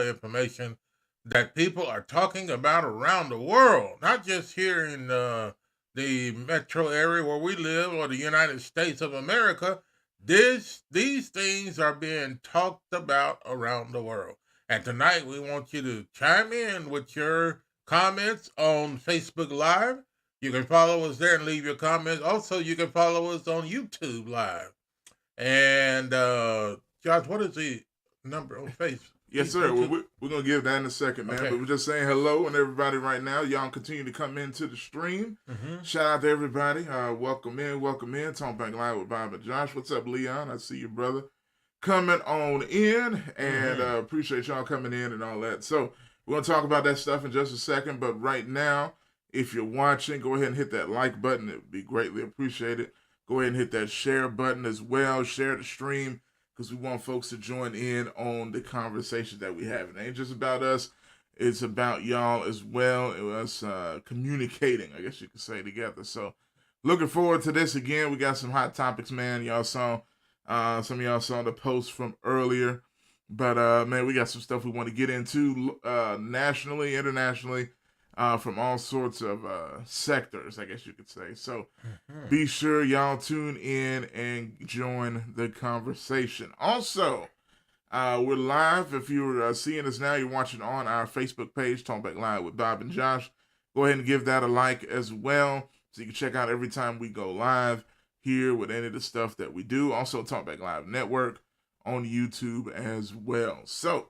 information that people are talking about around the world, not just here in the metro area where we live or the United States of America. These things are being talked about around the world. And tonight we want you to chime in with your comments on Facebook Live. You can follow us there and leave your comments. Also, you can follow us on YouTube Live. And Josh, what is the number on Facebook? Yes, sir. We're going to give that in a second, man. Okay. But we're just saying hello and everybody right now. Y'all continue to come into the stream. Mm-hmm. Shout out to everybody. Welcome in. Talk Back Live with Bob and Josh. What's up, Leon? I see you, brother. Coming on in. And appreciate y'all coming in and all that. So we're going to talk about that stuff in just a second. But right now, if you're watching, go ahead and hit that like button. It would be greatly appreciated. Go ahead and hit that share button as well. Share the stream, because we want folks to join in on the conversation that we have. It ain't just about us. It's about y'all as well. It was communicating, I guess you could say, together. So looking forward to this again. We got some hot topics, man. Y'all saw, some of y'all saw the post from earlier. But, man, we got some stuff we want to get into nationally, internationally, from all sorts of sectors, I guess you could say. So be sure y'all tune in and join the conversation. Also, we're live. If you're seeing us now, you're watching on our Facebook page, Talk Back Live with Bob and Josh. Go ahead and give that a like as well, so you can check out every time we go live here with any of the stuff that we do. Also, Talk Back Live Network on YouTube as well. So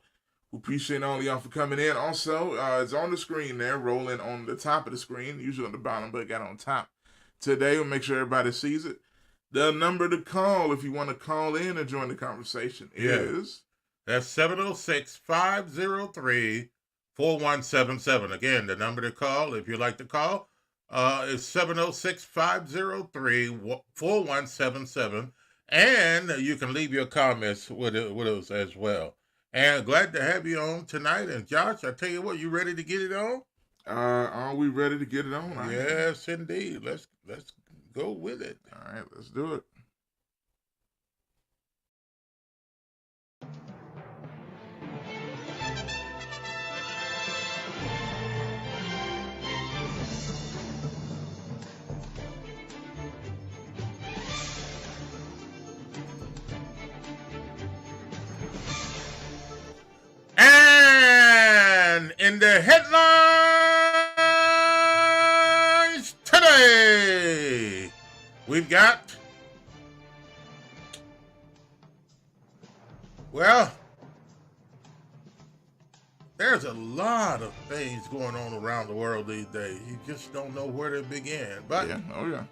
we appreciate all of y'all for coming in. Also, it's on the screen there, rolling on the top of the screen, usually on the bottom, but it got on top. Today, we'll make sure everybody sees it. The number to call if you want to call in and join the conversation is... That's 706-503-4177. Again, the number to call if you'd like to call is 706-503-4177. And you can leave your comments with us as well. And glad to have you on tonight. And Josh, I tell you what, you ready to get it on? Are we ready to get it on? Yes, indeed. Let's go with it. All right, let's do it. And in the headlines today, we've got, well, there's a lot of things going on around the world these days. You just don't know where to begin. But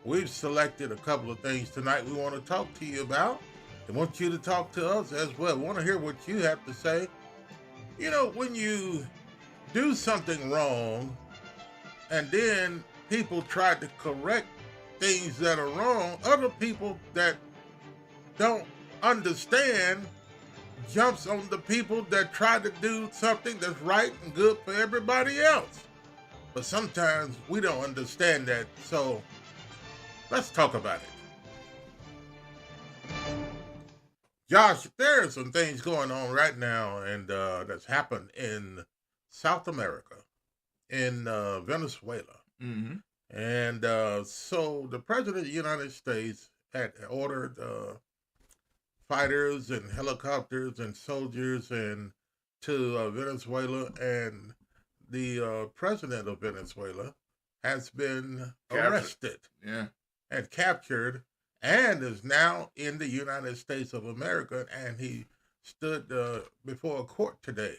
we've selected a couple of things tonight we want to talk to you about. I want you to talk to us as well. We want to hear what you have to say. You know, when you do something wrong and then people try to correct things that are wrong, other people that don't understand jumps on the people that try to do something that's right and good for everybody else. But sometimes we don't understand that, so let's talk about it. Josh, there are some things going on right now, and that's happened in South America, in Venezuela. Mm-hmm. And so the President of the United States had ordered fighters and helicopters and soldiers and to Venezuela, and the President of Venezuela has been arrested and captured, and is now in the United States of America, and he stood before a court today.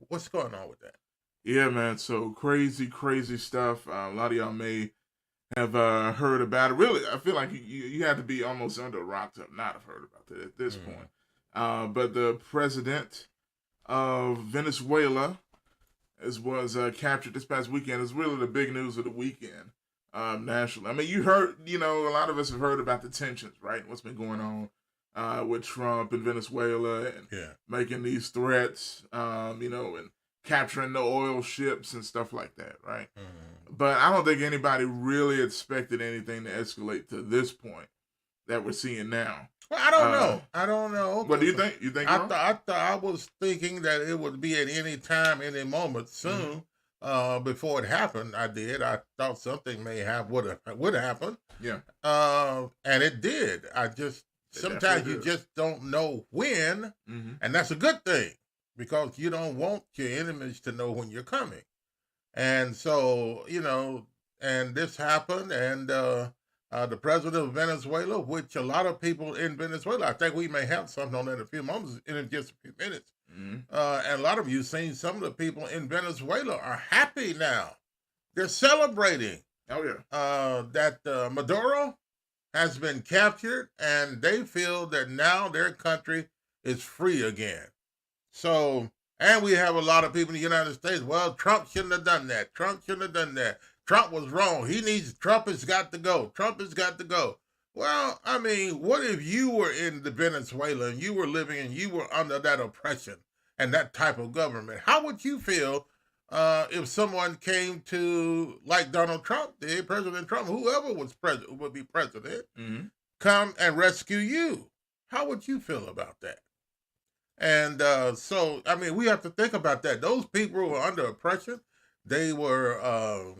What's going on with that? Yeah, man, so crazy stuff. A lot of y'all may have heard about it. Really, I feel like you had to be almost under a rock to not have heard about it at this point. But the president of Venezuela was captured this past weekend. It's really the big news of the weekend. Nationally. I mean, you heard, a lot of us have heard about the tensions, right? What's been going on with Trump and Venezuela and making these threats, and capturing the oil ships and stuff like that, right? Mm-hmm. But I don't think anybody really expected anything to escalate to this point that we're seeing now. Well, I don't know. I don't know. What do you think? You think I was thinking that it would be at any time, any moment soon. Before it happened, I thought something would happen. Yeah. And it did. Sometimes you just don't know when, and that's a good thing because you don't want your enemies to know when you're coming. And so, and this happened, and the president of Venezuela, which a lot of people in Venezuela, I think we may have something on that in a few moments, in just a few minutes. And a lot of you seen some of the people in Venezuela are happy now. They're celebrating. Oh, yeah. That Maduro has been captured, and they feel that now their country is free again. So, and we have a lot of people in the United States, well, Trump shouldn't have done that. Trump shouldn't have done that. Trump was wrong. Trump has got to go. Trump has got to go. Well, I mean, what if you were in Venezuela and you were living and you were under that oppression and that type of government? How would you feel if someone came to, like Donald Trump did, President Trump, whoever was president would be president, come and rescue you? How would you feel about that? And so, I mean, we have to think about that. Those people were under oppression. They were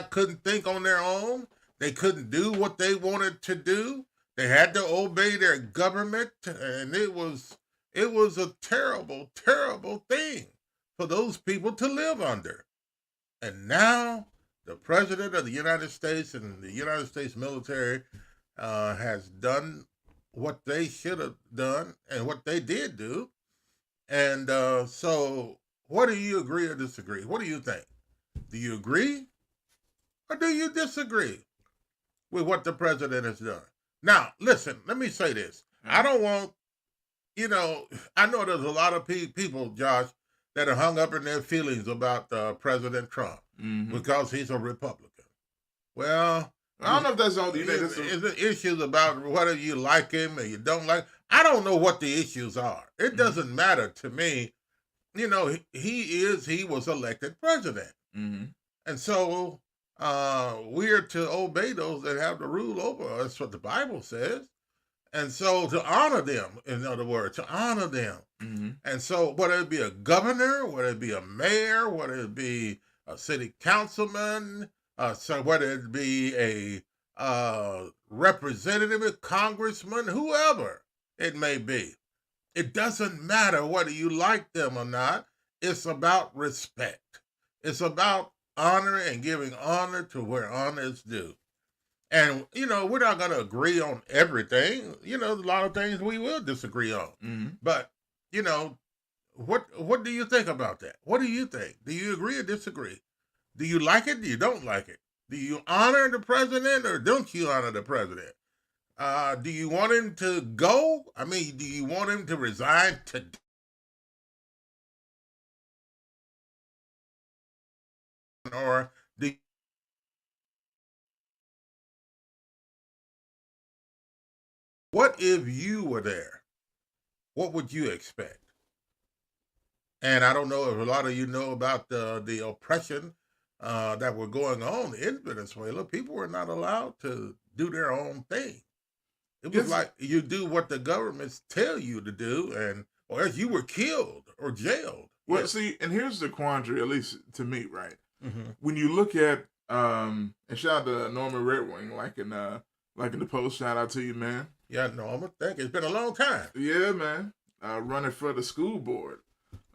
couldn't think on their own. They couldn't do what they wanted to do. They had to obey their government, and it was a terrible, terrible thing for those people to live under. And now the president of the United States and the United States military has done what they should have done and what they did do. And so what do you agree or disagree? What do you think? Do you agree or do you disagree with what the president has done? Now, listen, let me say this. I don't want, I know there's a lot of people, Josh, that are hung up in their feelings about President Trump because he's a Republican. Well, I don't know if that's all you think. Is the issues about whether you like him or you don't like him? I don't know what the issues are. It doesn't matter to me. He was elected president. And so we're to obey those that have the rule over us. That's what the Bible says. And so to honor them, in other words, to honor them. And so whether it be a governor, whether it be a mayor, whether it be a city councilman, so whether it be a representative, a congressman, whoever it may be, it doesn't matter whether you like them or not. It's about respect. It's about honor and giving honor to where honor is due. And, we're not going to agree on everything. A lot of things we will disagree on. But, what do you think about that? What do you think? Do you agree or disagree? Do you like it? Do you don't like it? Do you honor the president or don't you honor the president? Do you want him to go? I mean, do you want him to resign today? Or what if you were there? What would you expect? And I don't know if a lot of you know about the oppression that were going on in Venezuela. People were not allowed to do their own thing. It was like you do what the governments tell you to do, or else you were killed or jailed. Well, see, and here's the quandary, at least to me, right? When you look at and shout out to Norman Redwing, like in the Post, shout out to you, man. Yeah, Norman, thank you. It's been a long time. Yeah, man. Running for the school board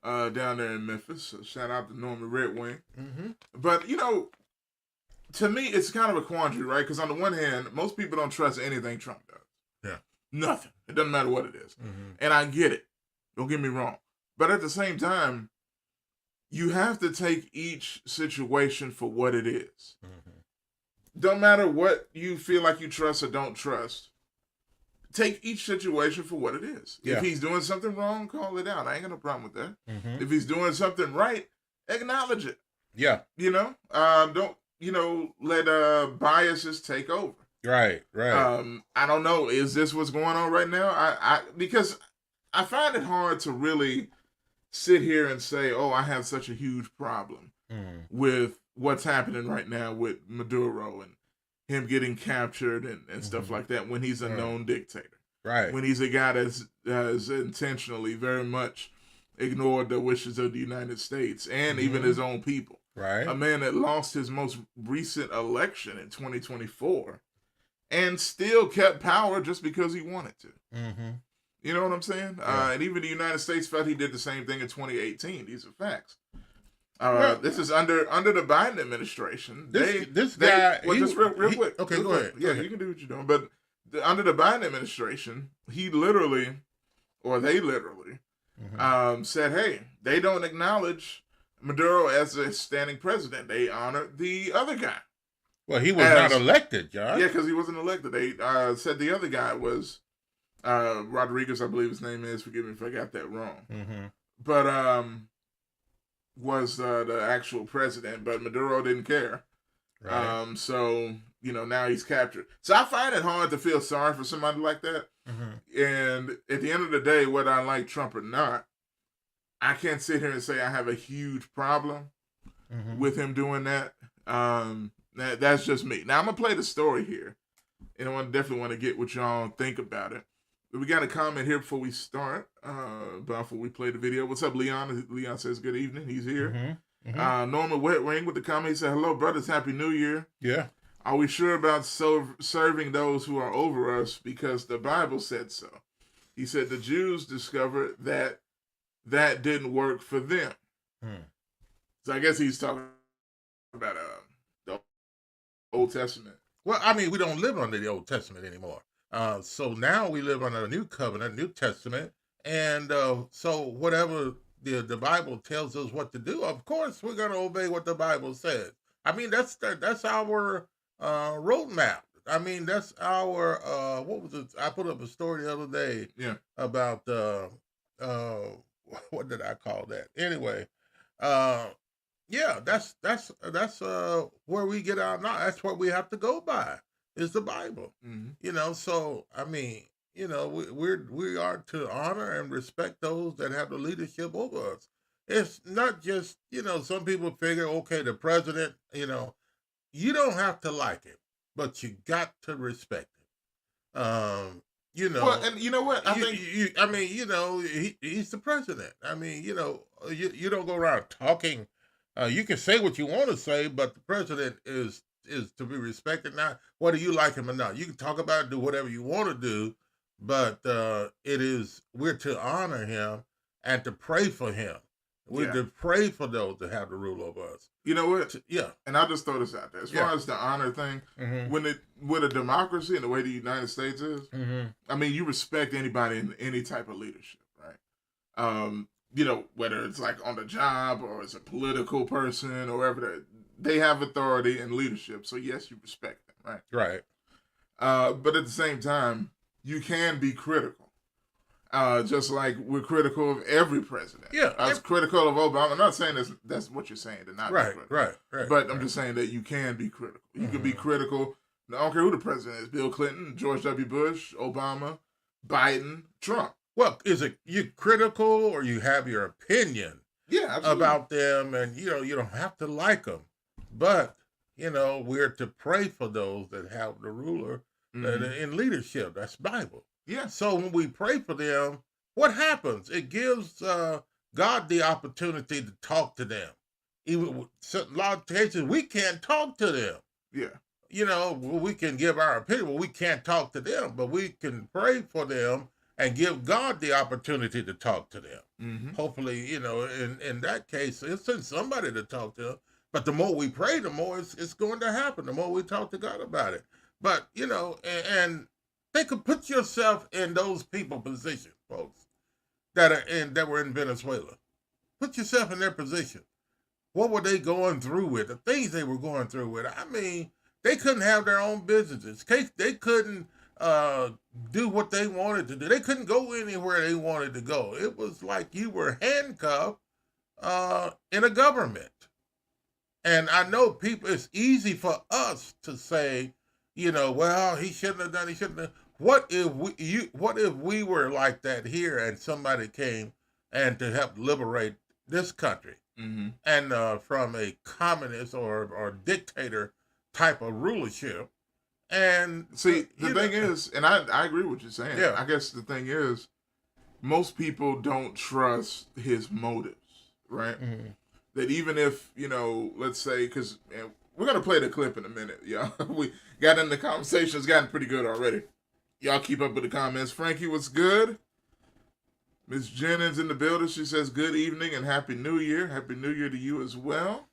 down there in Memphis. So shout out to Norman Redwing. But to me, it's kind of a quandary, right? Because on the one hand, most people don't trust anything Trump does. Yeah, nothing. It doesn't matter what it is, and I get it. Don't get me wrong. But at the same time, you have to take each situation for what it is. Don't matter what you feel like you trust or don't trust. Take each situation for what it is. Yeah. If he's doing something wrong, call it out. I ain't got no problem with that. If he's doing something right, acknowledge it. Yeah. Don't, let biases take over. Right. I don't know. Is this what's going on right now? Because I find it hard to really sit here and say, oh, I have such a huge problem with what's happening right now with Maduro and him getting captured and stuff like that when he's a known dictator. Right. When he's a guy that's intentionally very much ignored the wishes of the United States and even his own people. Right. A man that lost his most recent election in 2024 and still kept power just because he wanted to. You know what I'm saying? Yeah. And even the United States felt he did the same thing in 2018. These are facts. This is under the Biden administration. This guy. Just real quick. Okay, go ahead. Yeah, you can do what you're doing. But under the Biden administration, they literally said, hey, they don't acknowledge Maduro as a standing president. They honor the other guy. Well, he was not elected, John. Yeah, because he wasn't elected. They said the other guy was Rodriguez, I believe his name is. Forgive me if I got that wrong. But was the actual president, but Maduro didn't care. Right. So, now he's captured. So I find it hard to feel sorry for somebody like that. And at the end of the day, whether I like Trump or not, I can't sit here and say I have a huge problem with him doing that. That's just me. Now, I'm going to play the story here. And I definitely want to get what y'all think about it. We got a comment here before we start, before we play the video. What's up, Leon? Leon says good evening. He's here. Norman Wetwing with the comment. He said, hello, brothers. Happy New Year. Yeah. Are we sure about serving those who are over us because the Bible said so? He said the Jews discovered that didn't work for them. So I guess he's talking about the Old Testament. Well, I mean, we don't live under the Old Testament anymore. So now we live under a new covenant, New Testament. And so whatever the Bible tells us what to do, of course, we're going to obey what the Bible says. I mean, that's our roadmap. I mean, that's our, what was it? I put up a story the other day about, what did I call that? Anyway, that's where we get our knowledge. That's what we have to go by. Is the Bible, So I mean, we are to honor and respect those that have the leadership over us. It's not just some people figure, okay, the president, you don't have to like it, but you got to respect it. Well, and you know what? He's the president. I mean, you don't go around talking. You can say what you want to say, but the president is to be respected. Now, whether you like him or not, you can talk about it, do whatever you want to do, but we're to honor him and to pray for him. We're to pray for those that have the rule over us. You know what? And I'll just throw this out there. As far as the honor thing, with a democracy and the way the United States is, I mean, you respect anybody in any type of leadership, right? Whether it's like on the job or as a political person or whatever, they have authority and leadership. So yes, you respect them, right? Right. But at the same time, you can be critical. Just like we're critical of every president. Yeah. I was critical of Obama. I'm not saying that's what you're saying, to not be critical. Right. But I'm just saying that you can be critical. You can be critical. I don't care who the president is. Bill Clinton, George W. Bush, Obama, Biden, Trump. Well, is it you critical or you have your opinion about them, and you don't have to like them, but we're to pray for those that have the ruler in leadership. That's Bible. Yeah. So when we pray for them, what happens? It gives God the opportunity to talk to them. Even a lot of cases, we can't talk to them. Yeah. We can give our opinion, but we can't talk to them. But we can pray for them and give God the opportunity to talk to them. Hopefully, in that case, it's somebody to talk to. But the more we pray, the more it's going to happen. The more we talk to God about it. But, and think of, put yourself in those people position, folks, that were in Venezuela. Put yourself in their position. What were they going through with? The things they were going through with. I mean, they couldn't have their own businesses. They couldn't do what they wanted to do. They couldn't go anywhere they wanted to go. It was like you were handcuffed in a government. And I know it's easy for us to say, well, he shouldn't have done, he shouldn't have. What if we were like that here and somebody came and to help liberate this country and from a communist or dictator type of rulership, And see, the thing is, and I agree with what you're saying. Yeah. I guess the thing is, most people don't trust his motives, right? Mm-hmm. That even if, let's say, because we're going to play the clip in a minute, y'all. We got in the conversation. It's gotten pretty good already. Y'all keep up with the comments. Frankie, what's good? Miss Jennings in the building. She says, good evening and Happy New Year. Happy New Year to you as well.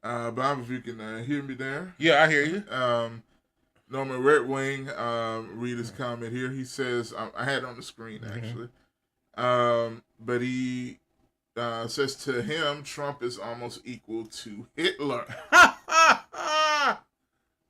Bob, if you can hear me there. Yeah, I hear you. Norman Red Wing, read his comment here. He says, I had it on the screen, actually. But he says to him, Trump is almost equal to Hitler.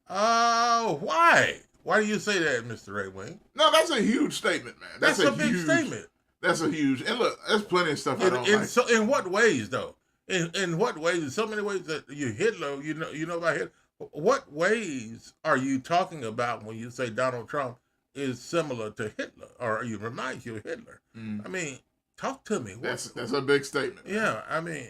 Why? Why do you say that, Mr. Red Wing? No, that's a huge statement, man. That's a big statement. That's a huge, and look, there's plenty of stuff I don't like. So, in what ways, though? In what ways? In so many ways that you Hitler, you know about Hitler. What ways are you talking about when you say Donald Trump is similar to Hitler, or you remind you of Hitler? I mean, talk to me. That's a big statement. Yeah, I mean,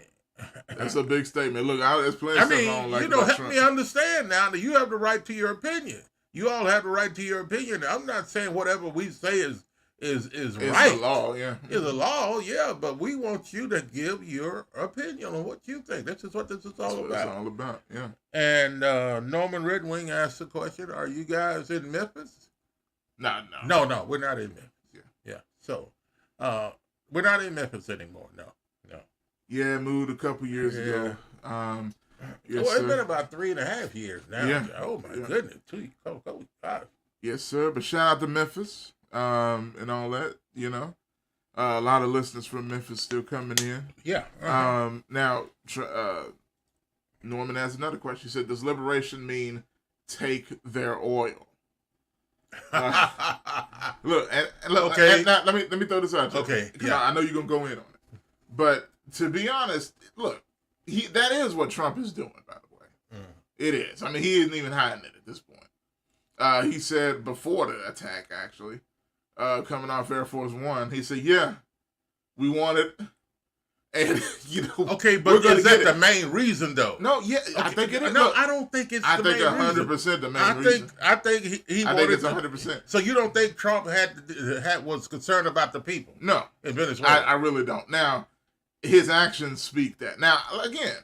that's a big statement. Look, there's plenty of stuff I don't like. Help Trump. Me understand now that you have the right to your opinion. You all have the right to your opinion. I'm not saying whatever we say is right. It's a law, yeah. It's a law, yeah, but we want you to give your opinion on what you think. This is what this is all about. It's all about, yeah. And Norman Red Wing asked the question, are you guys in Memphis? No, we're not in Memphis. Yeah. So, we're not in Memphis anymore, no. Yeah, moved a couple years ago. Yes, it's been about 3.5 years now. Yeah. Oh, my goodness. 2 5. Yes, sir. But shout out to Memphis and all that, A lot of listeners from Memphis still coming in. Yeah. Now, Norman has another question. He said, does liberation mean take their oil? Look, okay. Now, let me throw this out. Okay. Yeah. I know you're going to go in on it. But to be honest, look, that is what Trump is doing, by the way. It is. I mean, he isn't even hiding it at this point. He said before the attack, actually, coming off Air Force One, he said, yeah, we want it. And, okay, but is that the main reason, though? No, yeah, okay. I think it is. No, I don't think it's the main reason. I think 100% the main reason. I think he wanted it's 100%. So you don't think Trump was concerned about the people? No. In Venezuela? I really don't. Now, his actions speak that. Now, again,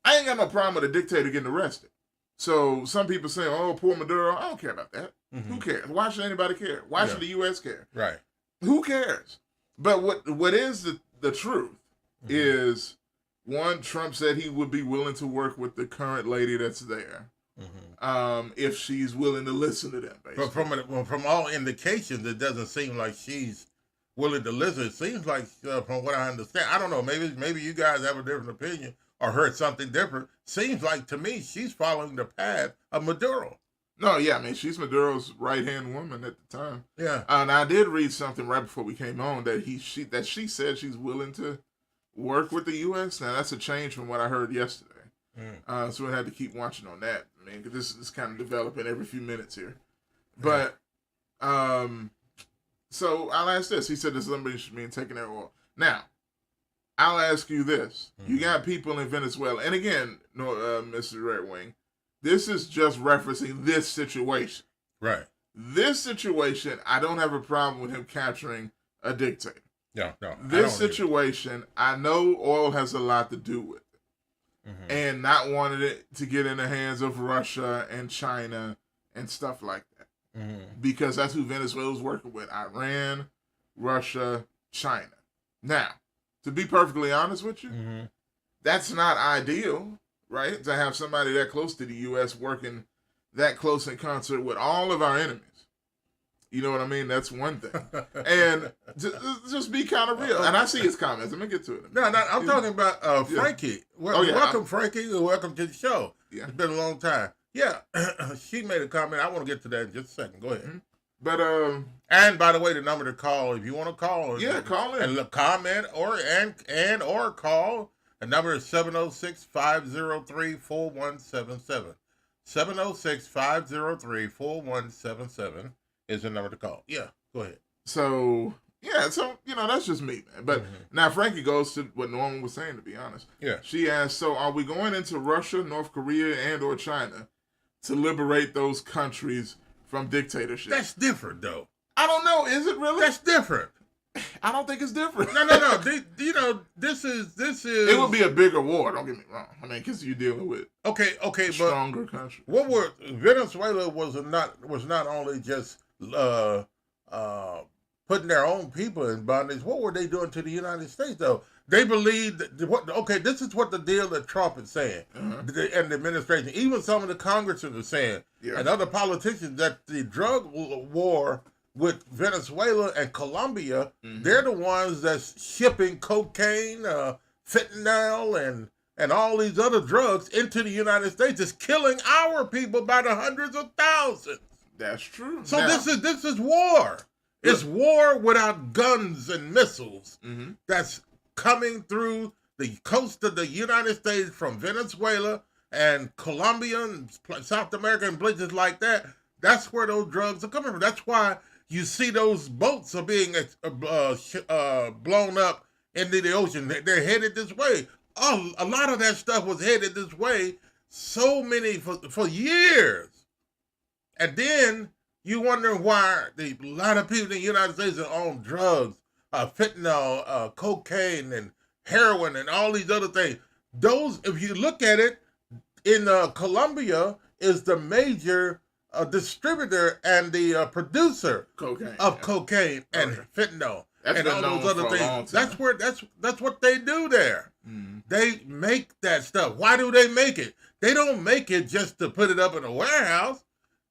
I ain't got no problem with a dictator getting arrested. So some people say, oh, poor Maduro. I don't care about that. Mm-hmm. Who cares? Why should anybody care? Why should the U.S. care? Right. Who cares? But what is the truth is, one, Trump said he would be willing to work with the current lady that's there. If she's willing to listen to them, basically. But from all indications, it doesn't seem like she's willing to listen. It seems like, from what I understand, I don't know, maybe you guys have a different opinion or heard something different. Seems like to me she's following the path of Maduro. No, yeah, I mean, she's Maduro's right-hand woman at the time. Yeah. And I did read something right before we came on that she said she's willing to work with the U.S. Now, that's a change from what I heard yesterday. So we had to keep watching on that, man, because this is kind of developing every few minutes here. But, so I'll ask this. He said this liberation mean taking their oil. Now, I'll ask you this. You got people in Venezuela, and again, Mr. Red Wing, this is just referencing this situation. Right. This situation, I don't have a problem with him capturing a dictator. No. This situation, I know oil has a lot to do with it. And not wanting it to get in the hands of Russia and China and stuff like that. Because that's who Venezuela's working with. Iran, Russia, China. Now, to be perfectly honest with you, that's not ideal, right? To have somebody that close to the U.S. working that close in concert with all of our enemies. You know what I mean? That's one thing. And just be kind of real. And I see his comments. Let me get to it. No, I'm talking about Frankie. Welcome, Frankie. Welcome to the show. Yeah. It's been a long time. Yeah. She made a comment. I want to get to that in just a second. Go ahead. But and by the way, the number to call, if you want to call, call in and comment or call. The number is 706-503-4177. 706-503-4177 is the number to call. Yeah, go ahead. So that's just me, man. But now Frankie goes to what Norman was saying, to be honest. Yeah. She asked, so are we going into Russia, North Korea, and or China to liberate those countries from dictatorship. That's different, though. I don't know. Is it really? That's different. I don't think it's different. No. This is. It would be a bigger war. Don't get me wrong. I mean, because you're dealing with stronger countries. Venezuela was not only just putting their own people in bondage. What were they doing to the United States, though? They believed that this is what the deal that Trump is saying, and the administration, even some of the congressmen are saying, and other politicians, that the drug war with Venezuela and Colombia, they're the ones that's shipping cocaine, fentanyl, and all these other drugs into the United States. It's killing our people by the hundreds of thousands. That's true. So this is war. It's war without guns and missiles. That's coming through the coast of the United States from Venezuela and Colombia and South America and places like that. That's where those drugs are coming from. That's why you see those boats are being blown up into the ocean. They're headed this way. Oh, a lot of that stuff was headed this way for years. And then you wonder why a lot of people in the United States are on drugs, fentanyl, cocaine, and heroin, and all these other things. Those, if you look at it, in Colombia is the major distributor and the producer of cocaine and fentanyl and all those other things. That's what they do there. They make that stuff. Why do they make it? They don't make it just to put it up in a warehouse.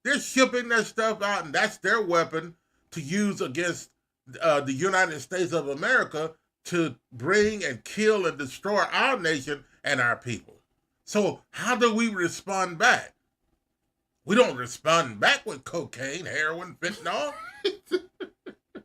They're shipping that stuff out, and that's their weapon to use against the United States of America to bring and kill and destroy our nation and our people. So how do we respond back? We don't respond back with cocaine, heroin, fentanyl.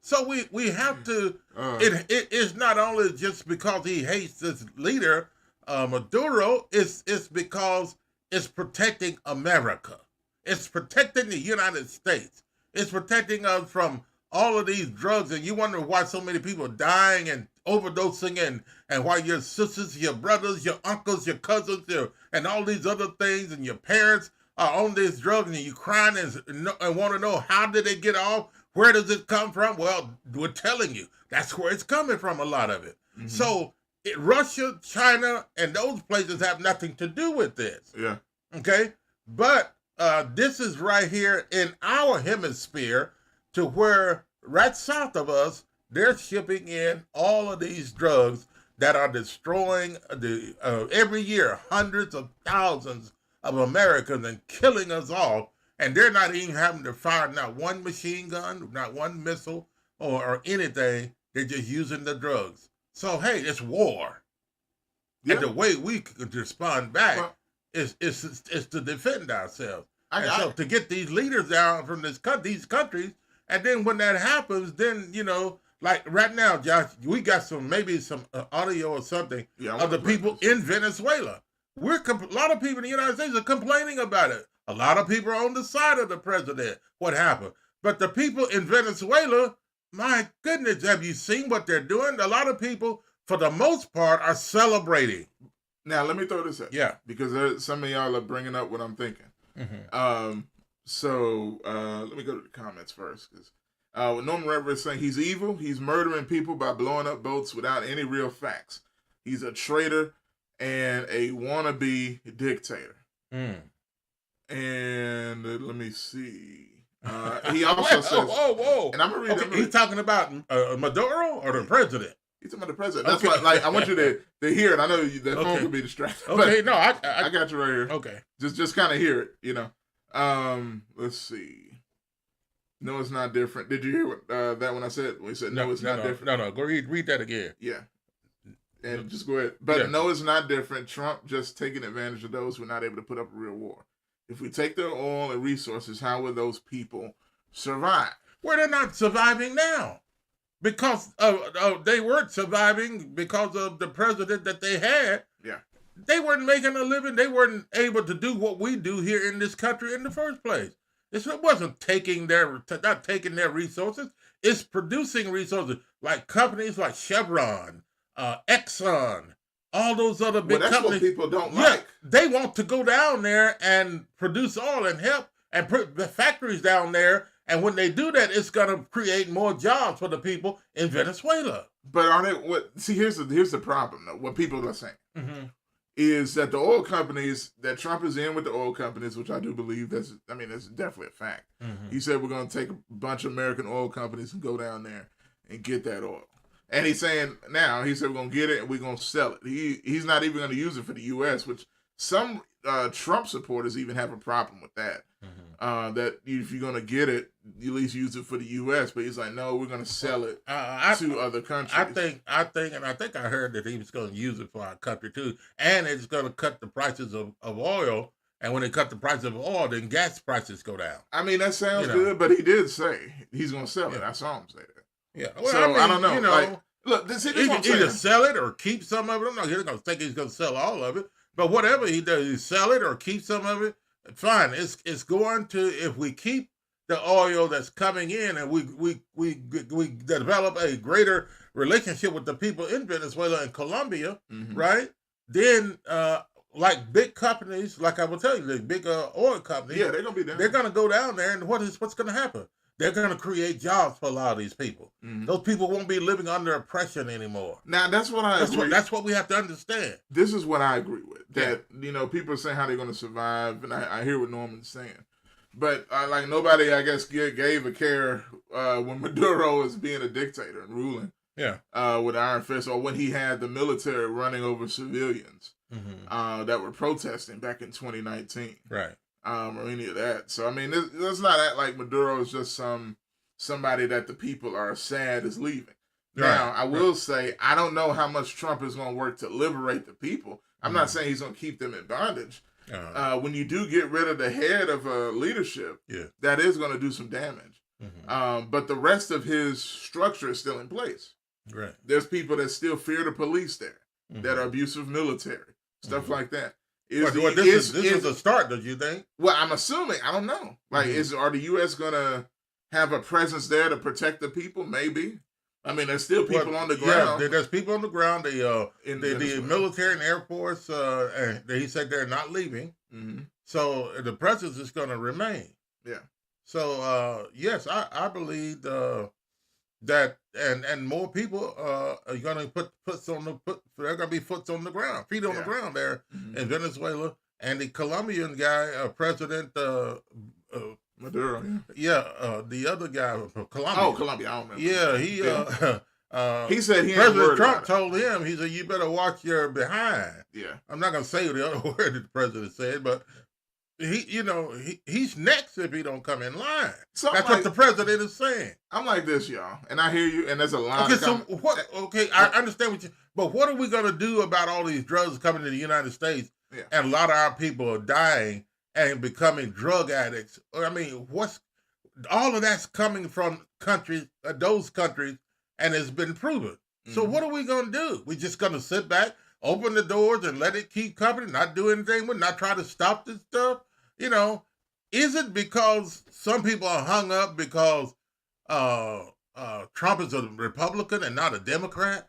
So we have to, it is not only just because he hates this leader, Maduro, it's because it's protecting America. It's protecting the United States. It's protecting us from all of these drugs, and you wonder why so many people are dying and overdosing, and why your sisters, your brothers, your uncles, your cousins, and all these other things, and your parents are on these drugs, and you crying and want to know, how did they get off? Where does it come from? Well, we're telling you, that's where it's coming from, a lot of it. So Russia, China, and those places have nothing to do with this. Yeah. Okay? But this is right here in our hemisphere, to where right south of us, they're shipping in all of these drugs that are destroying every year hundreds of thousands of Americans and killing us all. And they're not even having to fire not one machine gun, not one missile or anything. They're just using the drugs. So, hey, it's war. Yeah. And the way we could respond back is to defend ourselves. So to get these leaders down from these countries, and then when that happens, then, like right now, Josh, we got maybe some audio or something of the people in Venezuela. A lot of people in the United States are complaining about it. A lot of people are on the side of the president. What happened? But the people in Venezuela, my goodness, have you seen what they're doing? A lot of people, for the most part, are celebrating. Now, let me throw this at you. Yeah. Because some of y'all are bringing up what I'm thinking. So let me go to the comments first. Because Norman Rever is saying he's evil. He's murdering people by blowing up boats without any real facts. He's a traitor and a wannabe dictator. And let me see. He also says, whoa. And I'm gonna read it. He's talking about Maduro or the president? He's talking about the president. That's why, I want you to hear it. I know that phone could be distracted. Okay, no, I got you right here. Okay, just kind of hear it. Let's see. No, it's not different. Did you hear what that when I said? When he said no, it's not different. No. Go read that again. Yeah. And just go ahead. But no, it's not different. Trump just taking advantage of those who are not able to put up a real war. If we take their oil and resources, how will those people survive? Well, they're not surviving now. Because they weren't surviving because of the president that they had. Yeah. They weren't making a living. They weren't able to do what we do here in this country in the first place. It wasn't not taking their resources. It's producing resources like companies like Chevron, Exxon, all those other big that's companies. What people don't like. They want to go down there and produce oil and help and put the factories down there. And when they do that, it's going to create more jobs for the people in Venezuela. But are they? See, here's the problem though. What people are saying is that the oil companies that Trump is in with the oil companies, which I do believe that's definitely a fact. He said we're going to take a bunch of American oil companies and go down there and get that oil. And he's saying now, he said we're going to get it and we're going to sell it. He's not even going to use it for the U.S., which some Trump supporters even have a problem with that. That if you're going to get it, you at least use it for the U.S. But he's like, no, we're going to sell it to other countries. I think I heard that he was going to use it for our country too. And it's going to cut the prices of oil. And when they cut the price of oil, then gas prices go down. I mean, that sounds good, but he did say he's going to sell it. I saw him say that. Yeah. Well, so I don't know. Look, this he can either sell it or keep some of it. I'm not going to think he's going to sell all of it. But whatever he does, he sell it or keep some of it. Fine. It's going to, if we keep the oil that's coming in and we develop a greater relationship with the people in Venezuela and Colombia, right? Then like big companies, like I will tell you, the big oil companies, they're gonna be down. They're gonna go down there, and what's going to happen? They're going to create jobs for a lot of these people. Those people won't be living under oppression anymore. Now, that's what I agree. That's what we have to understand. This is what I agree with. That, people are saying how they're going to survive, and I hear what Norman's saying. But, like, nobody, I guess, gave a care when Maduro was being a dictator and ruling with Iron Fist, or when he had the military running over civilians that were protesting back in 2019. Right. Or any of that. So, I mean, let's not act like Maduro is just somebody that the people are sad is leaving. Right. Now, I will say, I don't know how much Trump is going to work to liberate the people. I'm not saying he's going to keep them in bondage. When you do get rid of the head of leadership, that is going to do some damage. But the rest of his structure is still in place. Right. There's people that still fear the police there, that are abusive military, stuff like that. This is a start, don't you think? Well, I'm assuming. I don't know. Like, are the U.S. gonna have a presence there to protect the people? Maybe. I mean, there's still people on the ground. Yeah, there's people on the ground. The military and Air Force, and he said they're not leaving. So the presence is going to remain. Yeah. So yes, I believe that and more people are going to put they're going to be feet on the ground there in Venezuela. And the Colombian guy, President Maduro. The other guy from Colombia. Oh, Colombia. I don't remember. Yeah, he said he President Trump told him, he said, you better watch your behind. Yeah. I'm not going to say the other word that the president said, but he's next if he don't come in line. That's what the president is saying. I'm like this, y'all, and I hear you, and there's a lot of... I understand what you... But what are we going to do about all these drugs coming to the United States, and a lot of our people are dying and becoming drug addicts? I mean, all of that's coming from those countries, and it's been proven. So what are we going to do? We just going to sit back, open the doors, and let it keep coming, not do anything with it, not try to stop this stuff? Is it because some people are hung up because Trump is a Republican and not a Democrat?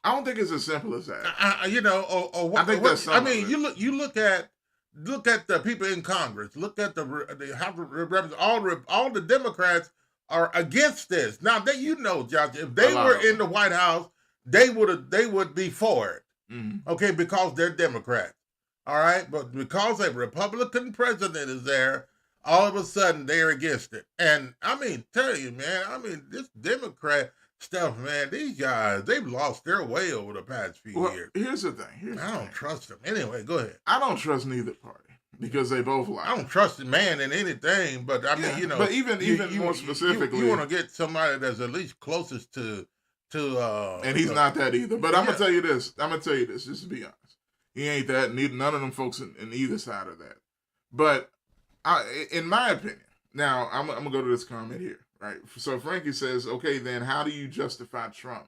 I don't think it's as simple as that. I think that's. I mean, you look at the people in Congress. Look at the House of Representatives. All the Democrats are against this. Now Josh, if they were in the White House, they would be for it. Okay, because they're Democrats. All right, but because a Republican president is there, all of a sudden they're against it. And I mean, tell you, man, this Democrat stuff, man, these guys, they've lost their way over the past few years. Here's the thing. I don't trust them. Anyway, go ahead. I don't trust neither party because they both lie. I don't trust the man in anything, but I mean, But even more specifically, you want to get somebody that's at least closest to and he's not that either. But I'm gonna tell you this, just to be honest. He ain't that. None of them folks in either side of that. But in my opinion, now I'm going to go to this comment here, right? So Frankie says, okay, then how do you justify Trump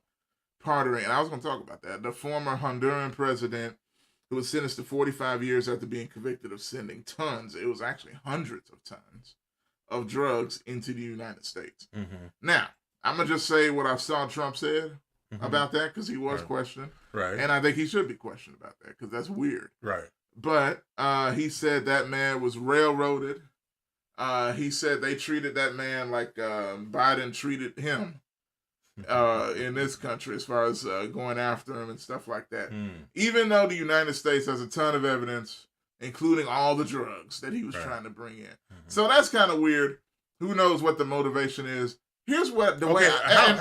pardoning? And I was going to talk about that. The former Honduran president who was sentenced to 45 years after being convicted of sending tons, it was actually hundreds of tons, of drugs into the United States. Now, I'm going to just say what I saw Trump said. about that because he was questioned. Right. And I think he should be questioned about that because that's weird. Right. But he said that man was railroaded. He said they treated that man like Biden treated him in this country as far as going after him and stuff like that. Even though the United States has a ton of evidence, including all the drugs that he was trying to bring in. So that's kind of weird. Who knows what the motivation is? Here's what the way. How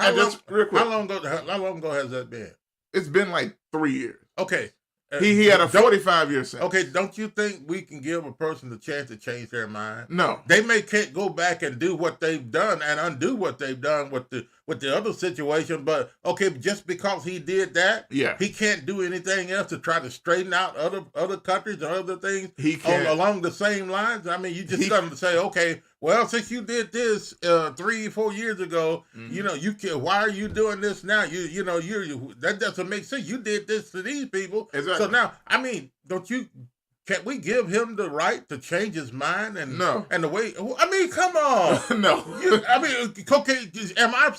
long ago has that been? It's been like 3 years. Okay. He had a 45-year sentence. Okay, don't you think we can give a person the chance to change their mind? No. They can't go back and do what they've done and undo what they've done with the other situation, but okay, just because he did that, he can't do anything else to try to straighten out other countries or other things along the same lines. I mean, you just got to say, okay, well, since you did this 3-4 years ago, you can. Why are you doing this now? That doesn't make sense. You did this to these people, so now, I mean, can't we give him the right to change his mind and the way? I mean, come on, no. I mean, okay, am I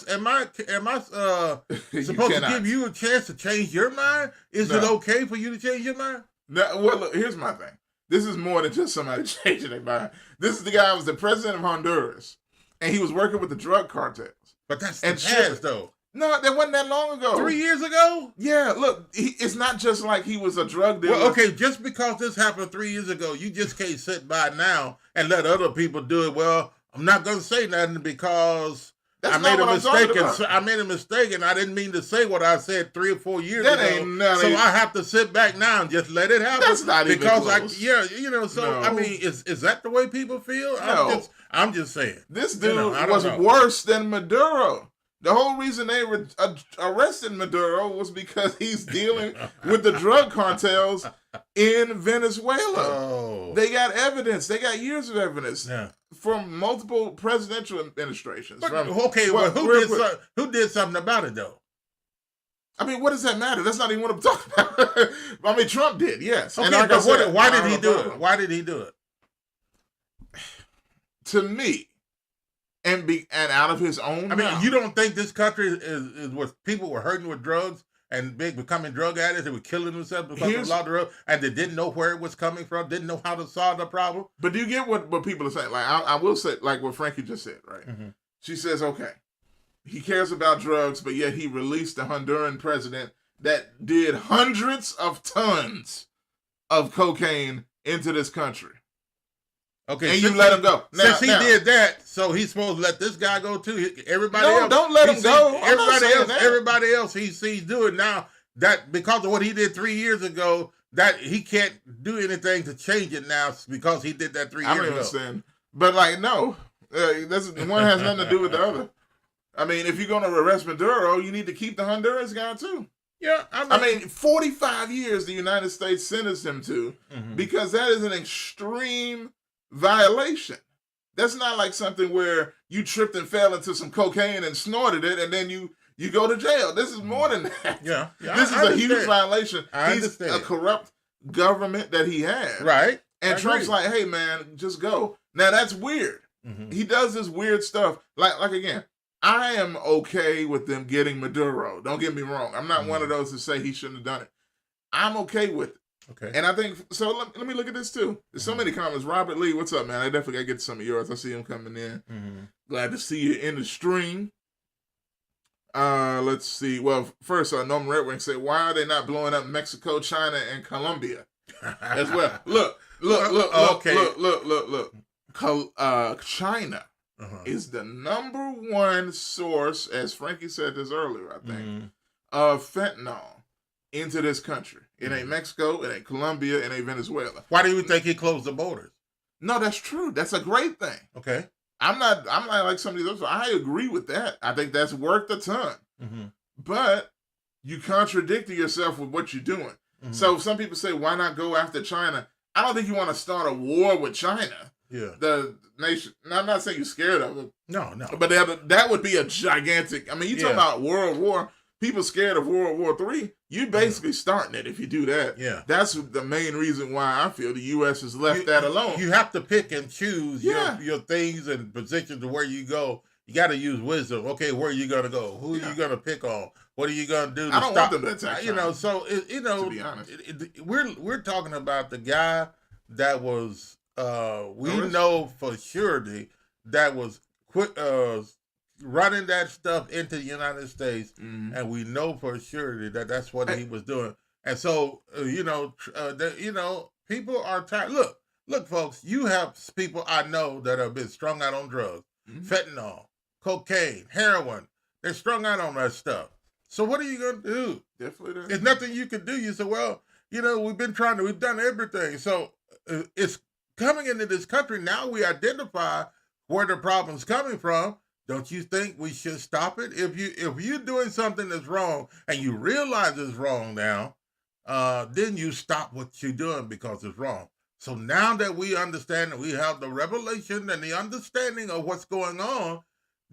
supposed to give you a chance to change your mind? Is it okay for you to change your mind? No. Well, look, here's my thing. This is more than just somebody changing their mind. This is the guy who was the president of Honduras, and he was working with the drug cartels. But that's the past, though. No, that wasn't that long ago. 3 years ago? Yeah, look, it's not just like he was a drug dealer. Well, okay, just because this happened 3 years ago, you just can't sit by now and let other people do it. Well, I'm not going to say nothing because I made a mistake and I didn't mean to say what I said 3 or 4 years ago. So I have to sit back now and just let it happen. That's not even close. I mean, is that the way people feel? No. I'm just saying. This dude was worse than Maduro. The whole reason they arrested Maduro was because he's dealing with the drug cartels in Venezuela. Oh. They got evidence. They got years of evidence from multiple presidential administrations. But, who did something about it, though? I mean, what does that matter? That's not even what I'm talking about. I mean, Trump did, yes. Okay, but why did he do it? Why did he do it? To me, and out of his own. I mean, you don't think this country is where people were hurting with drugs and becoming drug addicts? They were killing themselves because of a lot of drugs, and they didn't know where it was coming from, didn't know how to solve the problem. But do you get what people are saying? Like I will say, like what Frankie just said, right? Mm-hmm. She says, okay, he cares about drugs, but yet he released the Honduran president that did hundreds of tons of cocaine into this country. Okay, and you let him go. Since he did that, so he's supposed to let this guy go too. Everybody else, don't let him go. Everybody else he sees do it now. That because of what he did 3 years ago, that he can't do anything to change it now because he did that 3 years ago. I don't understand, but no, one has nothing to do with the other. I mean, if you're going to arrest Maduro, you need to keep the Honduras guy too. Yeah, I mean 45 years the United States sentenced him to because that is an extreme violation. That's not like something where you tripped and fell into some cocaine and snorted it and then you go to jail. This is more than that. Yeah. This is a huge violation. He's a corrupt government that he has. Right. And Trump's like, hey man, just go. Now that's weird. Mm-hmm. He does this weird stuff. Like again, I am okay with them getting Maduro. Don't get me wrong. I'm not one of those to say he shouldn't have done it. I'm okay with it. Okay. And I think, so let me look at this too. There's so many comments. Robert Lee, what's up, man? I definitely got to get to some of yours. I see him coming in. Glad to see you in the stream. Let's see. Well, first, Norman Redwing said, why are they not blowing up Mexico, China, and Colombia as well? Look. China is the number one source, as Frankie said this earlier, I think, of fentanyl into this country. It ain't Mexico, it ain't Colombia, it ain't Venezuela. Why do you think he closed the borders? No, that's true. That's a great thing. Okay. I'm not like some of these others. I agree with that. I think that's worth a ton. But you contradicted yourself with what you're doing. So some people say, why not go after China? I don't think you want to start a war with China. Yeah. The nation. I'm not saying you're scared of it. No. But that would be a gigantic. I mean, you talking about World War. People scared of World War III. You basically starting it if you do that. Yeah. That's the main reason why I feel the U.S. has left that alone. You have to pick and choose your things and positions to where you go. You got to use wisdom. Okay, where are you going to go? Who are you going to pick on? What are you going to do? I don't want them to attack China. So to be honest, we're talking about the guy that was know for surety that was running that stuff into the United States, and we know for surety that that's what he was doing. And so people are tired. Look, folks, you have people I know that have been strung out on drugs, fentanyl, cocaine, heroin. They're strung out on that stuff. So what are you going to do? Definitely. There's nothing you can do. You say, well, we've done everything. So it's coming into this country. Now we identify where the problem's coming from. Don't you think we should stop it? If you're doing something that's wrong and you realize it's wrong now, then you stop what you're doing because it's wrong. So now that we understand that we have the revelation and the understanding of what's going on,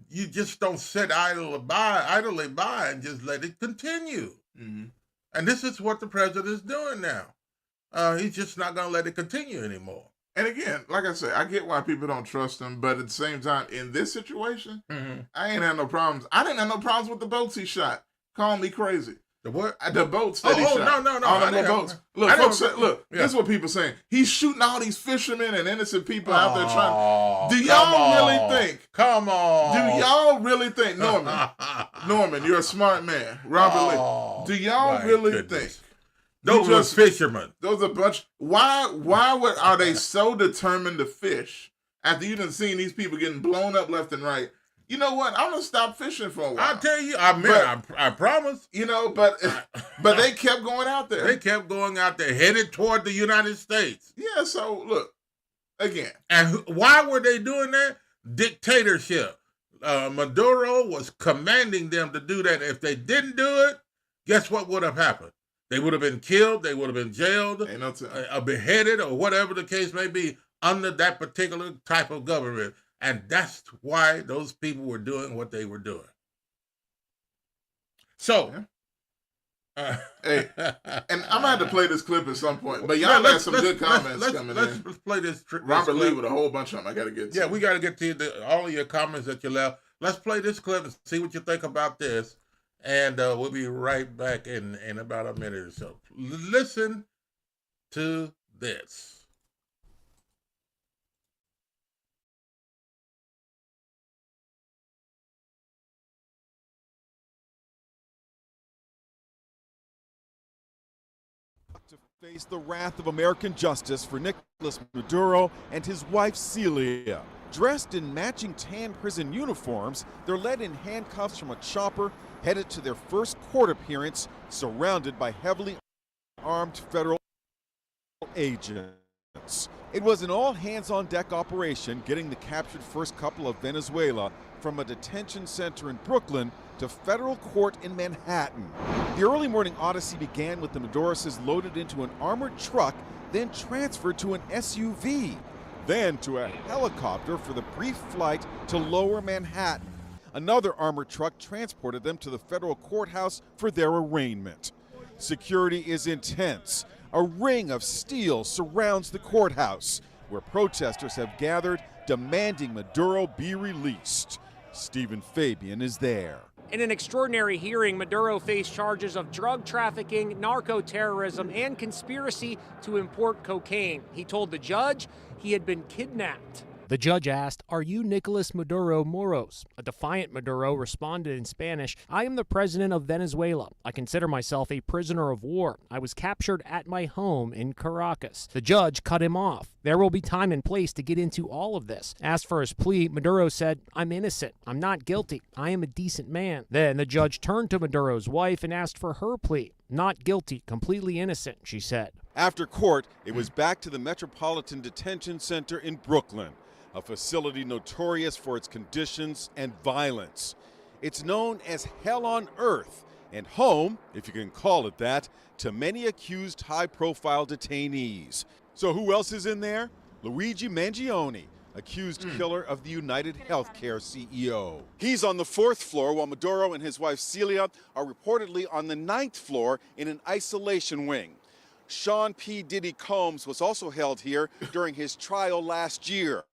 you just don't sit idly by and just let it continue. And this is what the president is doing now. He's just not going to let it continue anymore. And again, like I said, I get why people don't trust him, but at the same time, in this situation, I ain't had no problems. I didn't have no problems with the boats he shot. Call me crazy. The what? The boats that he shot. No. All the boats. Look, folks, this is what people saying. He's shooting all these fishermen and innocent people out there trying. Do y'all really think? Come on. Do y'all really think, Norman, you're a smart man. Robert Lee. Do y'all really think? Those are fishermen. Those are a bunch. Why are they so determined to fish after you done seen these people getting blown up left and right? You know what? I'm gonna stop fishing for a while. I'll tell you. I promise. But they kept going out there. They kept going out there, headed toward the United States. Yeah. So look, again. And why were they doing that? Dictatorship. Maduro was commanding them to do that. If they didn't do it, guess what would have happened? They would have been killed. They would have been jailed, beheaded, or whatever the case may be under that particular type of government. And that's why those people were doing what they were doing. So, hey, and I'm gonna have to play this clip at some point. But y'all got some good comments coming in. Let's play this. Robert Lee with a whole bunch of them. I gotta get to. Yeah, we gotta get to all of your comments that you left. Let's play this clip and see what you think about this. And we'll be right back in about a minute or so. Listen to this. To face the wrath of American justice for Nicolas Maduro and his wife Celia. Dressed in matching tan prison uniforms, they're led in handcuffs from a chopper, headed to their first court appearance, surrounded by heavily armed federal agents. It was an all-hands-on-deck operation, getting the captured first couple of Venezuela from a detention center in Brooklyn to federal court in Manhattan. The early morning odyssey began with the Maduros loaded into an armored truck, then transferred to an SUV, then to a helicopter for the brief flight to lower Manhattan. Another armored truck transported them to the federal courthouse for their arraignment. Security is intense. A ring of steel surrounds the courthouse, where protesters have gathered demanding Maduro be released. Stephen Fabian is there. In an extraordinary hearing, Maduro faced charges of drug trafficking, narco-terrorism, and conspiracy to import cocaine. He told the judge he had been kidnapped. The judge asked, "Are you Nicolas Maduro Moros?" A defiant Maduro responded in Spanish, "I am the president of Venezuela. I consider myself a prisoner of war. I was captured at my home in Caracas." The judge cut him off. There will be time and place to get into all of this. Asked for his plea, Maduro said, "I'm innocent. I'm not guilty. I am a decent man." Then the judge turned to Maduro's wife and asked for her plea. "Not guilty, completely innocent," she said. After court, it was back to the Metropolitan Detention Center in Brooklyn, a facility notorious for its conditions and violence. It's known as hell on earth and home, if you can call it that, to many accused high-profile detainees. So who else is in there? Luigi Mangione, accused killer of the United Healthcare CEO. He's on the 4th floor, while Maduro and his wife Celia are reportedly on the 9th floor in an isolation wing. Sean P. Diddy Combs was also held here during his trial last year.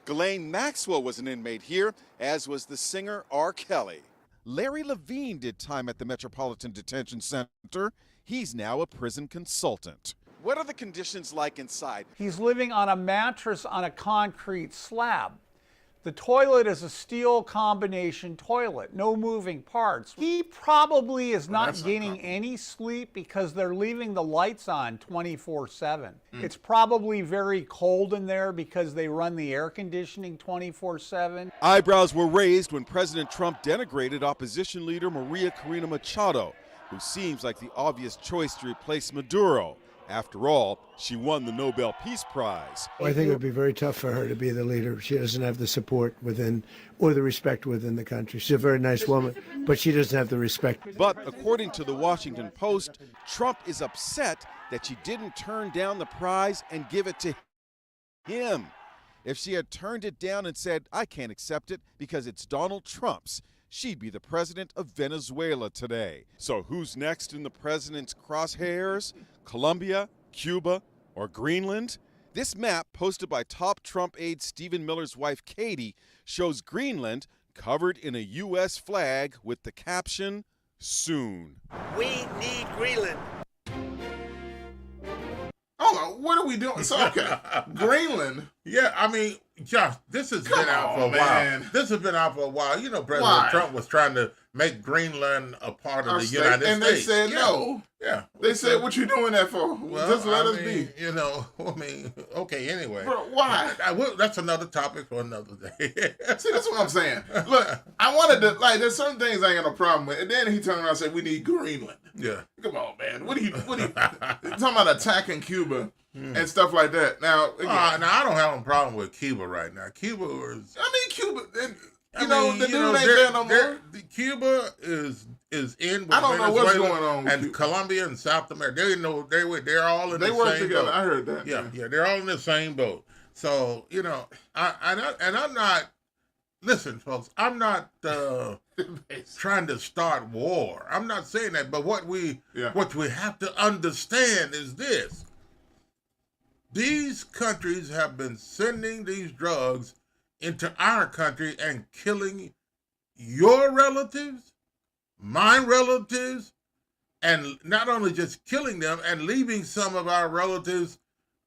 Ghislaine Maxwell was an inmate here, as was the singer R. Kelly. Larry Levine did time at the Metropolitan Detention Center. He's now a prison consultant. What are the conditions like inside? He's living on a mattress on a concrete slab. The toilet is a steel combination toilet, no moving parts. He probably is not getting any sleep because they're leaving the lights on 24/7. It's probably very cold in there because they run the air conditioning 24/7. Eyebrows were raised when President Trump denigrated opposition leader Maria Corina Machado, who seems like the obvious choice to replace Maduro. After all, she won the Nobel Peace Prize. I think it would be very tough for her to be the leader. She doesn't have the support within or the respect within the country. She's a very nice woman, but she doesn't have the respect. But according to the Washington Post, Trump is upset that she didn't turn down the prize and give it to him. If she had turned it down and said, I can't accept it because it's Donald Trump's, she'd be the president of Venezuela today. So who's next in the president's crosshairs? Colombia, Cuba, or Greenland? This map, posted by top Trump aide Stephen Miller's wife Katie, shows Greenland covered in a U.S. flag with the caption, soon. We need Greenland. Hold on, what are we doing? So, okay, Greenland. Yeah, I mean, Josh, this has been out for a while. This has been out for a while. You know, President Trump was trying to make Greenland a part of the United States. And they said no. Yeah. They said, what you doing that for? Well, just let us be. You know, I mean, okay, anyway. Bro, why? That's another topic for another day. See, that's what I'm saying. Look, I wanted to, like, there's certain things I ain't got no problem with. And then he turned around and said, we need Greenland. Yeah. Come on, man. What are you talking about attacking Cuba and stuff like that? Now, now, I don't have a problem with Cuba right now. Cuba is... I mean, Cuba... the dude ain't there no more. Cuba is in with I don't know what's going on with and Cuba. Colombia and South America. They're all in the same boat. They work together. I heard that. Yeah, they're all in the same boat. So, you know, I'm not... Listen, folks, I'm not trying to start war. I'm not saying that, but what we have to understand is this. These countries have been sending these drugs into our country and killing your relatives, my relatives, and not only just killing them and leaving some of our relatives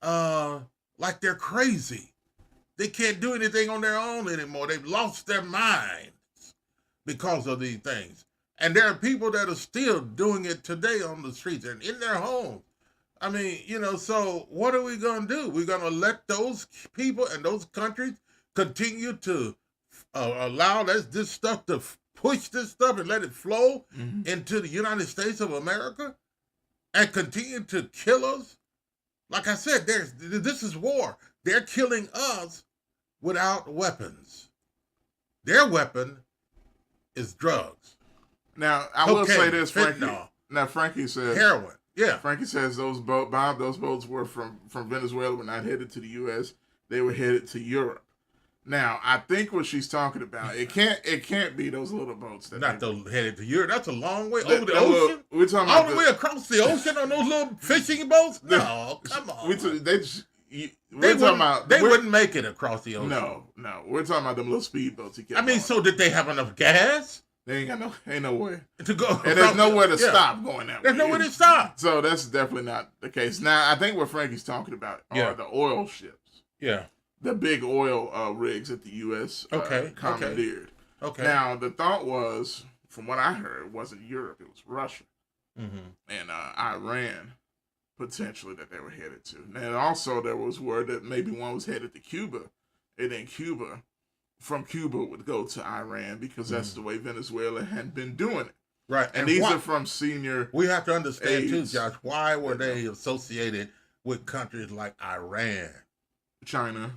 like they're crazy. They can't do anything on their own anymore. They've lost their minds because of these things. And there are people that are still doing it today on the streets and in their homes. I mean, you know, so what are we going to do? We're going to let those people and those countries continue to allow this stuff to push this stuff and let it flow into the United States of America and continue to kill us? Like I said, this is war. They're killing us without weapons. Their weapon is drugs. Now, I will say this, Frankie. Fentanyl. Now, Frankie says... Heroin, yeah. Frankie says those boats were from Venezuela, were not headed to the U.S. They were headed to Europe. Now, I think what she's talking about, it can't be those little boats. Not those headed to Europe. That's a long way over the ocean. We're talking all about the way across the ocean on those little fishing boats? No, come on. They wouldn't make it across the ocean. No. We're talking about them little speedboats. So did they have enough gas? They ain't no way to go. And there's nowhere to stop going that way. There's nowhere to stop. So that's definitely not the case. Now, I think what Frankie's talking about are the oil ships. Yeah. The big oil rigs that the U.S. Commandeered. Okay. Now, the thought was, from what I heard, it wasn't Europe. It was Russia and Iran, potentially, that they were headed to. And also, there was word that maybe one was headed to Cuba, and then from Cuba would go to Iran because that's the way Venezuela had been doing it. Right. And these are from senior We have to understand, aides. too, Josh, why were they associated with countries like Iran? China.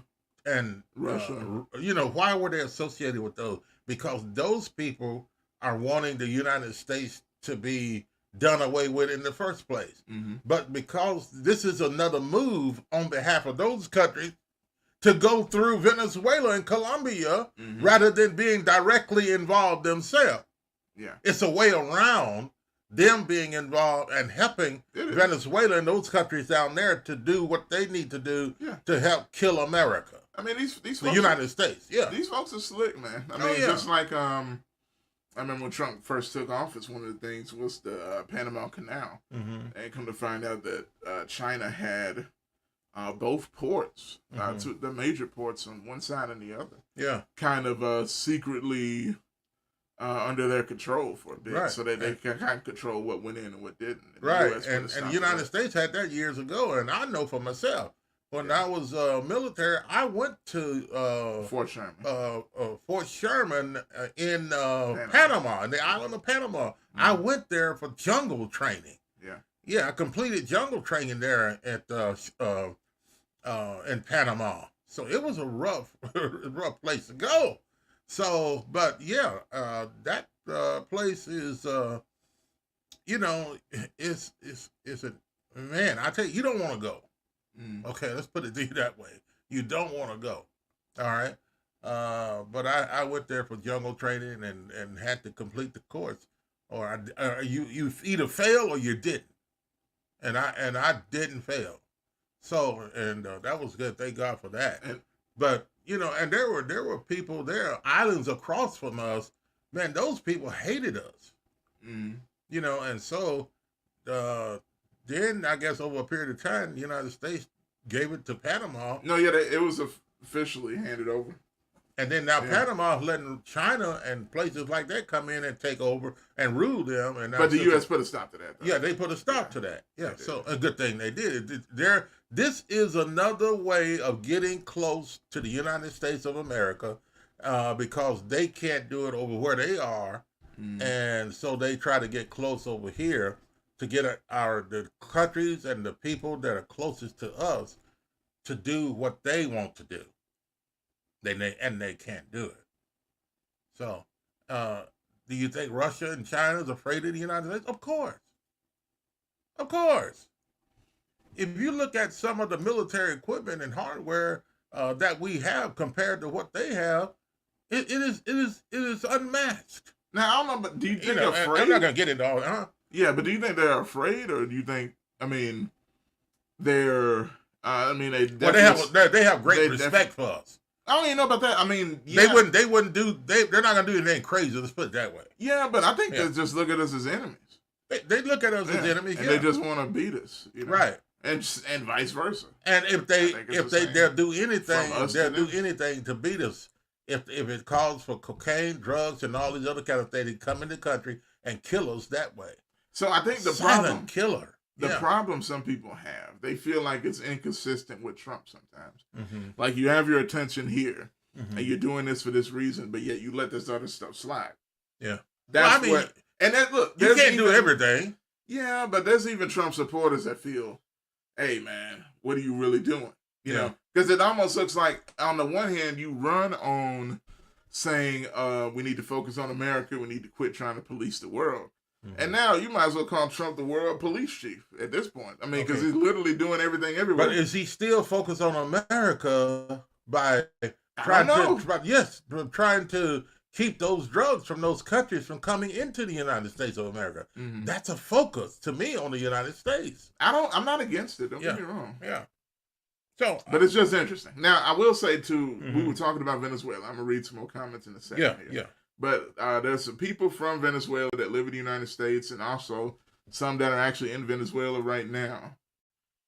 And Russia. Why were they associated with those? Because those people are wanting the United States to be done away with in the first place. But because this is another move on behalf of those countries to go through Venezuela and Colombia rather than being directly involved themselves. Yeah. It's a way around them being involved and helping Venezuela and those countries down there to do what they need to do to help kill America. I mean, these the United States, These folks are slick, man. I mean, just like I remember when Trump first took office, one of the things was the Panama Canal. And come to find out that China had both ports, the major ports on one side and the other. Yeah. Kind of secretly under their control for a bit, so that they can kind of control what went in and what didn't. And the United States had that years ago, and I know for myself. When I was military, I went to Fort Sherman. In Panama, in the island of Panama. I went there for jungle training. Yeah, I completed jungle training there at in Panama. So it was a rough place to go. So, but yeah, that place is, it's a man. I tell you, you don't want to go. Okay, let's put it that way. You don't want to go. All right. But I went there for jungle training and had to complete the course, or you either fail or you didn't, and I didn't fail. So that was good. Thank God for that. But and there were people there, islands across from us. Man, those people hated us. And so then I guess over a period of time, the United States gave it to Panama. No, yeah, it was officially handed over. And then now Panama is letting China and places like that come in and take over and rule them. And but the U.S. put a stop to that, though. Yeah, they put a stop to that. Yeah, so a good thing they did. This is another way of getting close to the United States of America because they can't do it over where they are. And so they try to get close over here to get the countries and the people that are closest to us to do what they want to do. They can't do it. So, do you think Russia and China is afraid of the United States? Of course. Of course. If you look at some of the military equipment and hardware that we have compared to what they have, it is unmatched. Now, I don't know, but do you think they're afraid? I'm not going to get into all that, huh? Yeah, but do you think they're afraid, or do you think, they're, they have great respect for us. I don't even know about that. They wouldn't do, they're not going to do anything crazy, let's put it that way. Yeah, but I think they just look at us as enemies. They look at us as enemies, and they just want to beat us. Right. And vice versa. And if they'll do anything to beat us. If it calls for cocaine, drugs, and all these other kind of things, they come in the country and kill us that way. So I think the problem some people have, they feel like it's inconsistent with Trump sometimes. Like you have your attention here, and you're doing this for this reason, but yet you let this other stuff slide. Yeah, you can't do everything. Yeah, but there's even Trump supporters that feel, hey man, what are you really doing? You know, because it almost looks like, on the one hand, you run on saying we need to focus on America, we need to quit trying to police the world. And now you might as well call Trump the world police chief at this point. Because he's literally doing everything everywhere. But is he still focused on America by trying to keep those drugs from those countries from coming into the United States of America? That's a focus to me on the United States. I'm not against it. Don't get me wrong. Yeah. So, but it's just interesting. Now, I will say, too, we were talking about Venezuela. I'm going to read some more comments in a second here. Yeah. But there's some people from Venezuela that live in the United States, and also some that are actually in Venezuela right now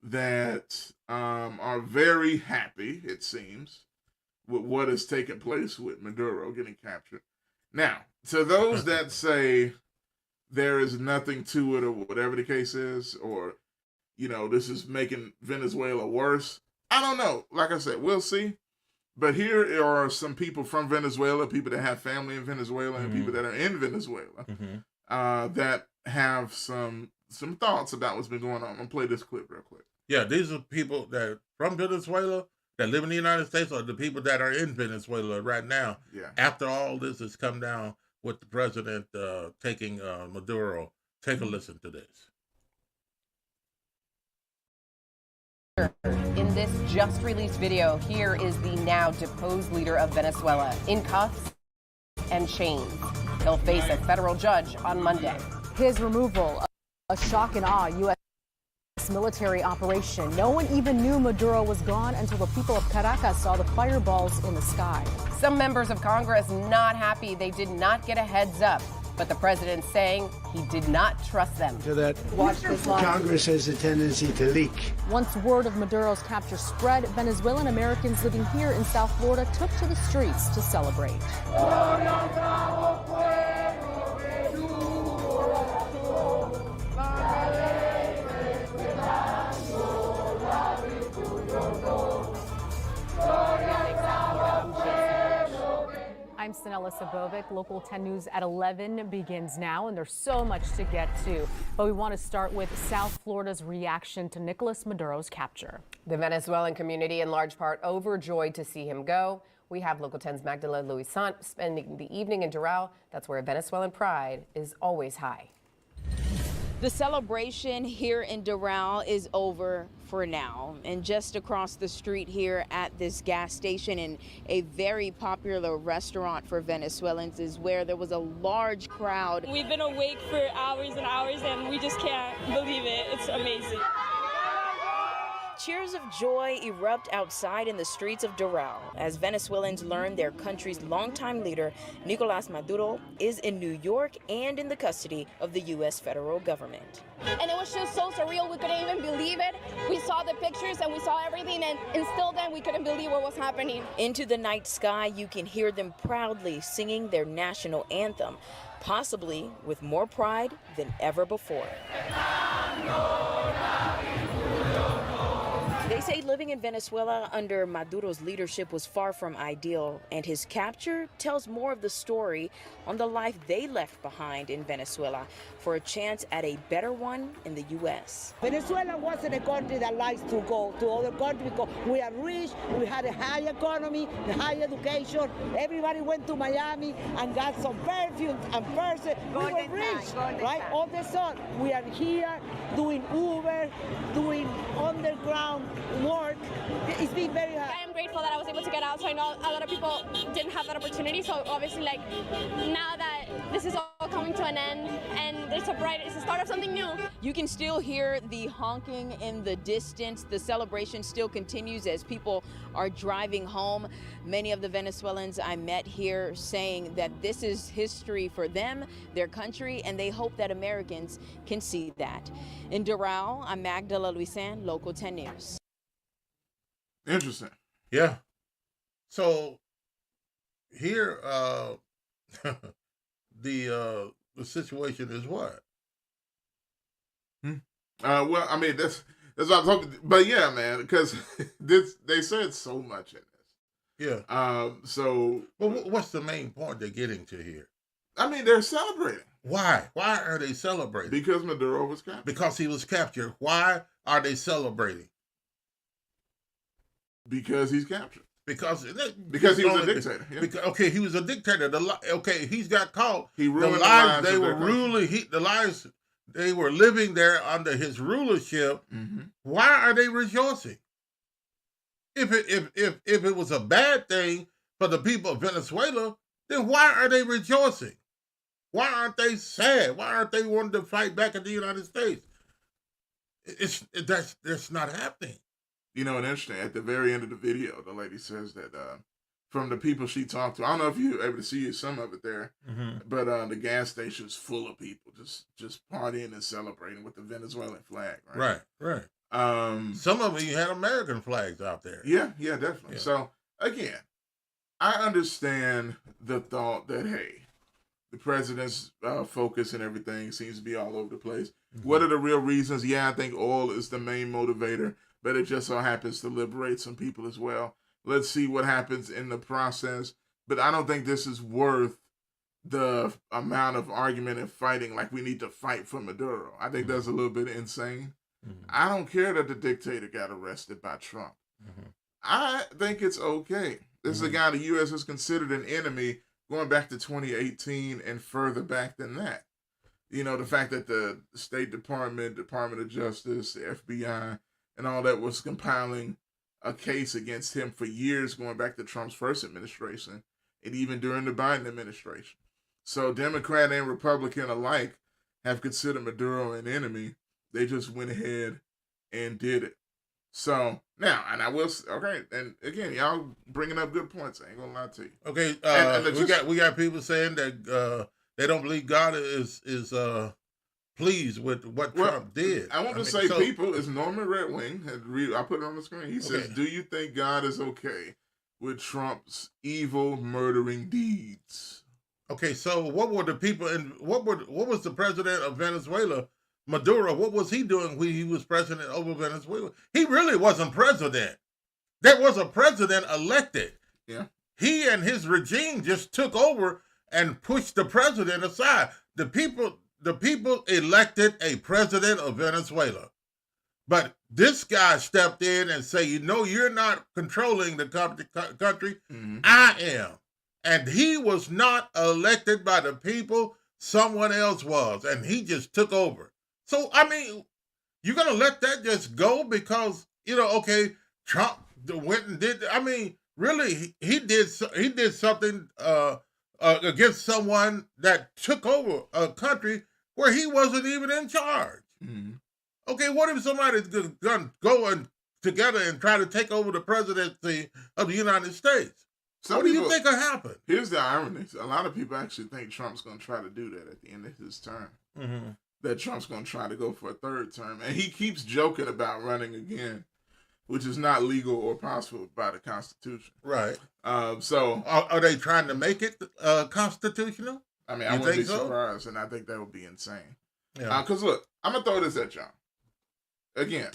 that are very happy, it seems, with what has taken place with Maduro getting captured. Now, to those that say there is nothing to it or whatever the case is, or, this is making Venezuela worse, I don't know. Like I said, we'll see. But here are some people from Venezuela, people that have family in Venezuela, and people that are in Venezuela that have some thoughts about what's been going on. I'm going to play this clip real quick. Yeah, these are people that are from Venezuela that live in the United States, or the people that are in Venezuela right now. Yeah. After all this has come down with the president taking Maduro. Take a listen to this. In this just released video, here is the now deposed leader of Venezuela in cuffs and chains. He'll face a federal judge on Monday. His removal, a shock and awe U.S. military operation. No one even knew Maduro was gone until the people of Caracas saw the fireballs in the sky. Some members of Congress not happy they did not get a heads up. But the president saying he did not trust them. So that Congress has a tendency to leak. Once word of Maduro's capture spread, Venezuelan Americans living here in South Florida took to the streets to celebrate. I'm Stanella Sabovic. Local 10 News at 11 begins now, and there's so much to get to. But we want to start with South Florida's reaction to Nicolas Maduro's capture. The Venezuelan community in large part overjoyed to see him go. We have Local 10's Magdala Luisant spending the evening in Doral. That's where Venezuelan pride is always high. The celebration here in Doral is over for now. And just across the street here at this gas station in a very popular restaurant for Venezuelans is where there was a large crowd. We've been awake for hours and hours and we just can't believe it. It's amazing. Cheers of joy erupt outside in the streets of Doral as Venezuelans learn their country's longtime leader, Nicolas Maduro, is in New York and in the custody of the U.S. federal government. And it was just so surreal. We couldn't even believe it. We saw the pictures and we saw everything, and still then we couldn't believe what was happening. Into the night sky, you can hear them proudly singing their national anthem, possibly with more pride than ever before. They say living in Venezuela under Maduro's leadership was far from ideal, and his capture tells more of the story on the life they left behind in Venezuela for a chance at a better one in the U.S. Venezuela wasn't a country that likes to go to other countries because we are rich, we had a high economy, a high education. Everybody went to Miami and got some perfume and purses. We were rich, right? All of a sudden, we are here doing Uber, doing underground work. It's been very hard. I am grateful that I was able to get out, so I know a lot of people didn't have that opportunity. So obviously, like, now that this is all coming to an end and it's the start of something new. You can still hear the honking in the distance. The celebration still continues as people are driving home. Many of the Venezuelans I met here saying that this is history for them, their country, and they hope that Americans can see that. In Doral, I'm Magdala Luisant, Local 10 News. Interesting. Yeah. So here, the situation is what? Well, I mean that's what I'm talking. But yeah, man, because they said so much in this. Yeah. So, but what's the main point they're getting to here? I mean, they're celebrating. Why? Why are they celebrating? Because Maduro was captured. Because he was captured. Why are they celebrating? Because he's captured. Because he was a dictator. Yeah. Because, okay, he was a dictator. He's got caught. He ruined the lives they were ruling. The lives they were living there under his rulership. Mm-hmm. Why are they rejoicing? If it was a bad thing for the people of Venezuela, then why are they rejoicing? Why aren't they sad? Why aren't they wanting to fight back in the United States? That's not happening. You know, and interesting, at the very end of the video, the lady says that from the people she talked to, I don't know if you were able to see some of it there, but the gas station was full of people just partying and celebrating with the Venezuelan flag. Right. Some of them you had American flags out there. Yeah, definitely. Yeah. So, again, I understand the thought that, hey, the president's focus and everything seems to be all over the place. Mm-hmm. What are the real reasons? Yeah, I think oil is the main motivator, but it just so happens to liberate some people as well. Let's see what happens in the process. But I don't think this is worth the amount of argument and fighting like we need to fight for Maduro. I think that's a little bit insane. Mm-hmm. I don't care that the dictator got arrested by Trump. Mm-hmm. I think it's okay. This is a guy the U.S. has considered an enemy going back to 2018 and further back than that. You know, the fact that the State Department, Department of Justice, the FBI, and all that was compiling a case against him for years, going back to Trump's first administration and even during the Biden administration. So Democrat and Republican alike have considered Maduro an enemy. They just went ahead and did it. So now, and I will, okay, and again, y'all bringing up good points. I ain't gonna lie to you. Okay, we got people saying that They don't believe God is pleased with what Trump did. I want to say people is Norman Red Wing. I put it on the screen. He says, "Do you think God is okay with Trump's evil, murdering deeds?" Okay, so what were the people in what was the president of Venezuela, Maduro? What was he doing when he was president over Venezuela? He really wasn't president. There was a president elected. Yeah. He and his regime just took over and pushed the president aside. The people elected a president of Venezuela. But this guy stepped in and said, you're not controlling the country. Mm-hmm. I am. And he was not elected by the people. Someone else was. And he just took over. So, I mean, you're going to let that just go because, Trump went and did, really, he did something against someone that took over a country where he wasn't even in charge. Mm-hmm. Okay, what if somebody's going to go together and try to take over the presidency of the United States? What do you think will happen? Here's the irony. A lot of people actually think Trump's going to try to do that at the end of his term. Mm-hmm. That Trump's going to try to go for a third term. And he keeps joking about running again, which is not legal or possible by the Constitution. Right. So are they trying to make it constitutional? I mean, I wouldn't be surprised, and I think that would be insane. Yeah. Because look, I'm going to throw this at y'all. Again,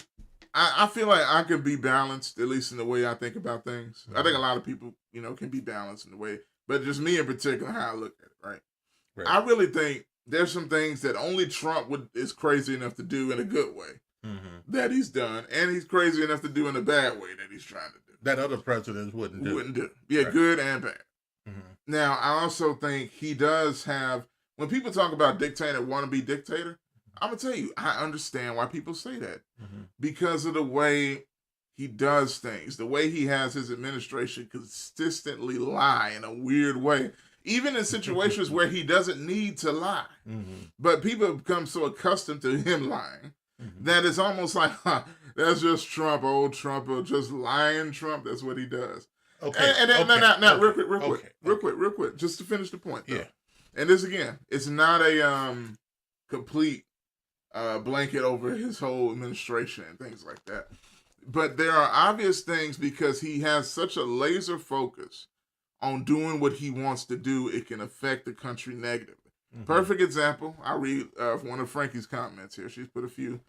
I feel like I can be balanced, at least in the way I think about things. Mm-hmm. I think a lot of people, can be balanced in the way, but just me in particular, how I look at it, right? I really think there's some things that only Trump is crazy enough to do in a good way that he's done, and he's crazy enough to do in a bad way that he's trying to do. That other presidents wouldn't do. Yeah, good and bad. Mm-hmm. Now, I also think he does have, when people talk about dictator, wannabe dictator, I'm going to tell you, I understand why people say that. Because of the way he does things, the way he has his administration consistently lie in a weird way, even in situations where he doesn't need to lie. But people have become so accustomed to him lying that it's almost like, that's just Trump, old Trump, or just lying Trump. That's what he does. Okay. Now, real quick, just to finish the point, though. Yeah. And this, again, it's not a complete blanket over his whole administration and things like that. But there are obvious things because he has such a laser focus on doing what he wants to do, it can affect the country negatively. Perfect example, I read one of Frankie's comments here. She's put a few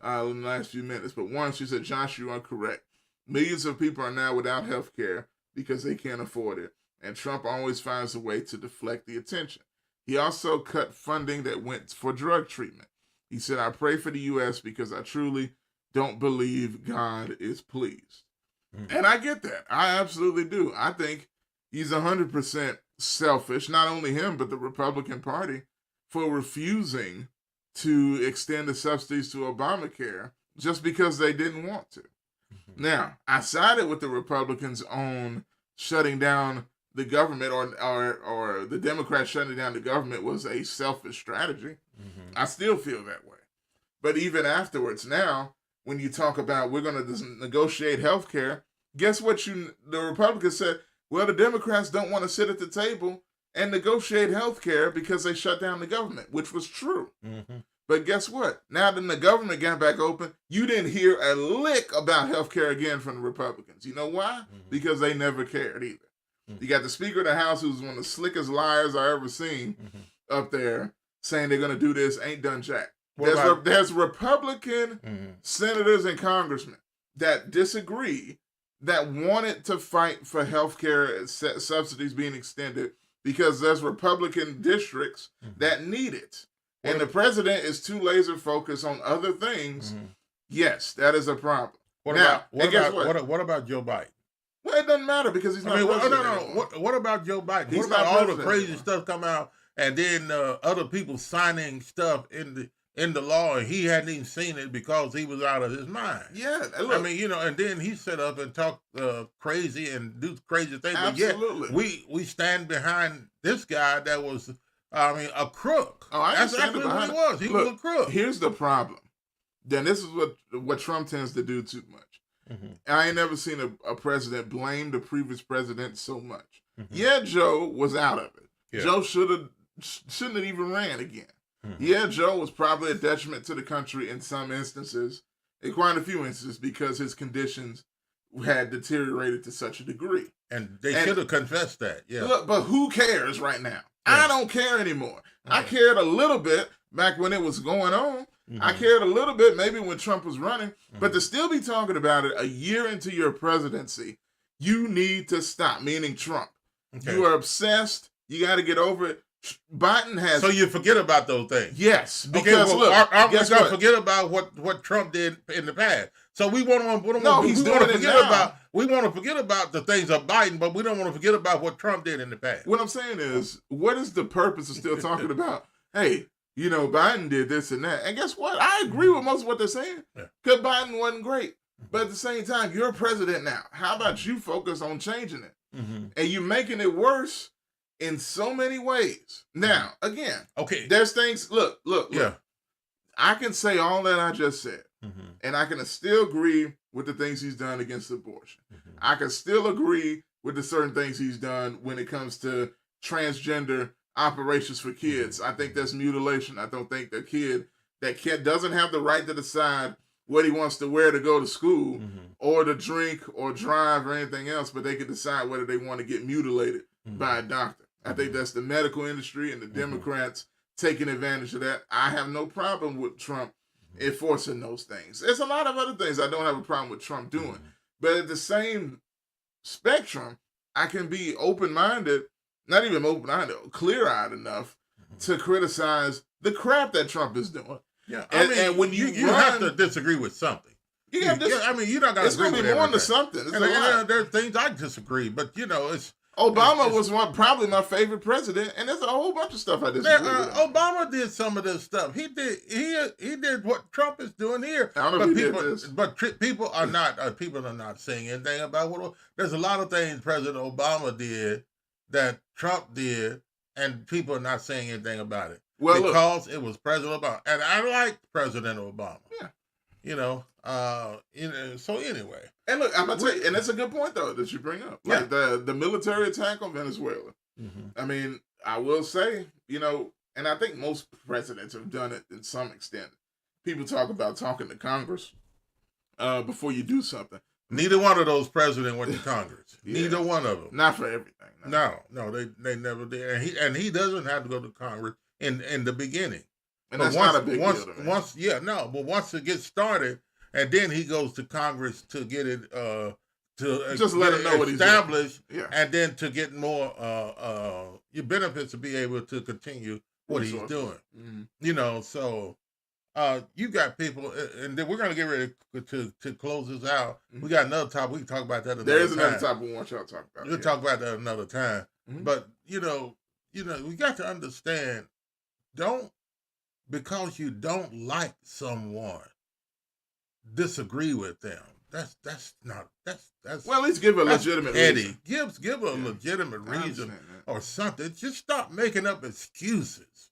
in the last few minutes. But one, she said, "Josh, you are correct. Millions of people are now without health care because they can't afford it. And Trump always finds a way to deflect the attention. He also cut funding that went for drug treatment. He said, I pray for the U.S. because I truly don't believe God is pleased." And I get that. I absolutely do. I think he's 100% selfish, not only him, but the Republican Party, for refusing to extend the subsidies to Obamacare just because they didn't want to. Now, I sided with the Republicans on shutting down the government, or the Democrats shutting down the government was a selfish strategy. I still feel that way. But even afterwards, now, when you talk about we're going to negotiate health care, guess what the Republicans said? Well, the Democrats don't want to sit at the table and negotiate health care because they shut down the government, which was true. But guess what? Now that the government got back open, you didn't hear a lick about health care again from the Republicans. You know why? Because they never cared either. You got the Speaker of the House, who's one of the slickest liars I ever seen, up there saying they're going to do this, ain't done jack. There's Republican senators and congressmen that disagree, that wanted to fight for health care subsidies being extended because there's Republican districts that need it. And the president is too laser focused on other things. Yes, that is a problem. What about Joe Biden? Well, it doesn't matter because he's not president. What about Joe Biden? What about all the crazy stuff come out and then other people signing stuff in the law and he hadn't even seen it because he was out of his mind? Yeah. Look, and then he set up and talk crazy and do crazy things. Absolutely. But yet, we stand behind this guy that was, a crook. Oh, I That's exactly what he was. He was a crook. Here's the problem. Then this is what Trump tends to do too much. I ain't never seen a president blame the previous president so much. Yeah, Joe was out of it. Yeah. Joe should have shouldn't have even ran again. Yeah, Joe was probably a detriment to the country in some instances, in quite a few instances, because his conditions had deteriorated to such a degree. And they should have confessed that, yeah. Look, but who cares right now? Yeah. I don't care anymore. Okay. I cared a little bit back when it was going on. I cared a little bit maybe when Trump was running. But to still be talking about it a year into your presidency, you need to stop, meaning Trump. Okay. You are obsessed. You got to get over it. Biden has. So you forget about those things. Yes, because look, aren't we gonna forget about what Trump did in the past? So we want to forget about the things of Biden, but we don't want to forget about what Trump did in the past. What I'm saying is, what is the purpose of still talking about? Hey, Biden did this and that, and guess what? I agree with most of what they're saying because Biden wasn't great, but at the same time, you're president now. How about you focus on changing it? And you're making it worse in so many ways. Now, again, there's things, look. I can say all that I just said, and I can still agree with the things he's done against abortion. I can still agree with the certain things he's done when it comes to transgender operations for kids. I think that's mutilation. I don't think that kid doesn't have the right to decide what he wants to wear to go to school or to drink or drive or anything else, but they can decide whether they want to get mutilated by a doctor. I think that's the medical industry and the Democrats taking advantage of that. I have no problem with Trump enforcing those things. There's a lot of other things I don't have a problem with Trump doing. But at the same spectrum, I can be open-minded, not even open-minded, clear-eyed enough to criticize the crap that Trump is doing. Yeah, and when you have to disagree with something. You're not going to agree with everything. It's going to be more than something. There's things I disagree, but it's... Obama was probably my favorite president, and there's a whole bunch of stuff I disagree with. Obama did some of this stuff. He did what Trump is doing here. I don't know if he did this. But people are not saying anything about what. There's a lot of things President Obama did that Trump did, and people are not saying anything about it. Well, because it was President Obama, and I like President Obama. Yeah. So anyway. And look, I'm gonna tell you, and that's a good point though that you bring up. Like the military attack on Venezuela. I mean, I will say, and I think most presidents have done it in some extent. People talk about talking to Congress before you do something. Neither one of those presidents went to Congress. Neither one of them. Not for everything. No, they never did. And he doesn't have to go to Congress in the beginning. And that's not a big deal to me. But once it gets started, and then he goes to Congress to get it to just let him know what he's established, and then to get more your benefits to be able to continue what he's doing. So you got people, and then we're gonna get ready to close this out. We got another topic. We can talk about that another time. There is another topic we want y'all to talk about. We'll talk about that another time. But we got to understand, because you don't like someone, disagree with them. That's well, at least give a legitimate reason. Give a legitimate reason or something. Just stop making up excuses.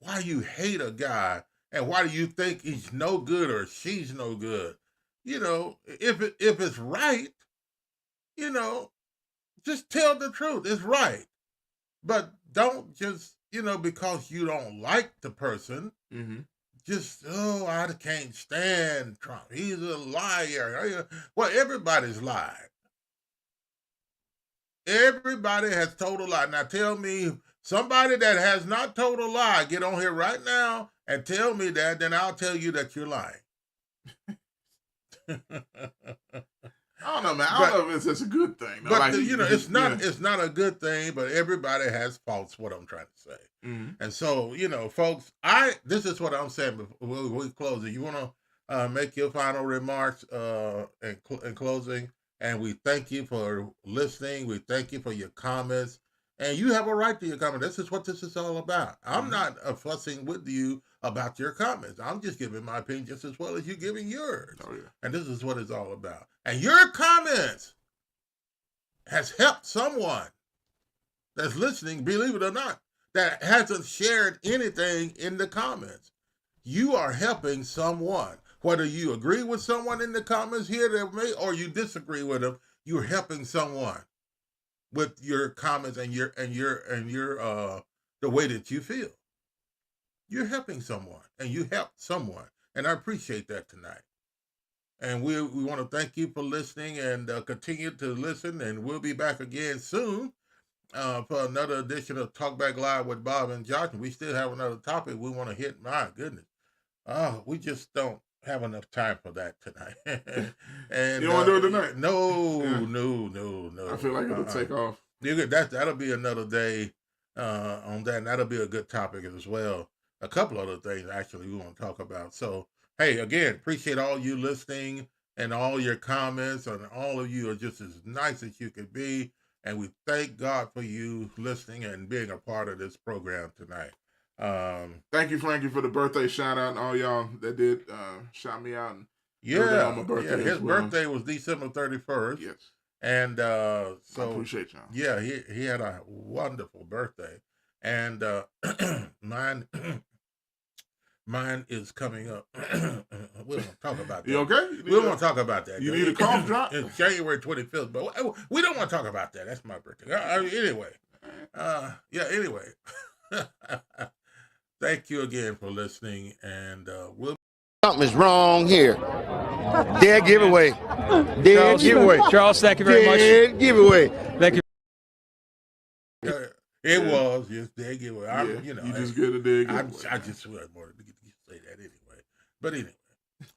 Why you hate a guy and why do you think he's no good or she's no good? If it's right, just tell the truth. It's right. But don't just, because you don't like the person, just, I can't stand Trump. He's a liar. Well, everybody's lied. Everybody has told a lie. Now tell me, somebody that has not told a lie, get on here right now and tell me that, then I'll tell you that you're lying. I don't know, man. I don't know if it's a good thing. But it's not a good thing. But everybody has faults. What I'm trying to say, and so folks, this is what I'm saying before we close it. You want to make your final remarks in closing, and we thank you for listening. We thank you for your comments, and you have a right to your comment. This is what this is all about. I'm not fussing with you about your comments. I'm just giving my opinion just as well as you giving yours. Oh, yeah. And this is what it's all about. And your comments has helped someone that's listening, believe it or not, that hasn't shared anything in the comments. You are helping someone. Whether you agree with someone in the comments here or you disagree with them, you're helping someone with your comments and your the way that you feel. You're helping someone, and you helped someone, and I appreciate that tonight. And we want to thank you for listening, and continue to listen, and we'll be back again soon for another edition of Talk Back Live with Bob and Josh. We still have another topic we want to hit. My goodness. We just don't have enough time for that tonight. And you don't want to do it tonight? No. I feel like it'll take off. That'll be another day on that, and that'll be a good topic as well. A couple other things, actually, we want to talk about. So, hey, again, appreciate all you listening and all your comments, and all of you are just as nice as you could be. And we thank God for you listening and being a part of this program tonight. Thank you, Frankie, for the birthday shout out, and all y'all that did shout me out. Yeah, on my birthday his birthday was December 31st. Yes. And so I appreciate y'all. Yeah, he had a wonderful birthday. And mine is coming up. We don't talk about that. You okay? We don't want to talk about that. You need a cough drop? It's January 25th, but we don't want to talk about that. That's my birthday. Anyway. Anyway. Thank you again for listening, and something's wrong here. Dead giveaway. Dead giveaway. Charles, thank you very much. Dead giveaway. Thank you. It was just dead giveaway. You just get a dead giveaway. I just wanted to say that anyway. But anyway,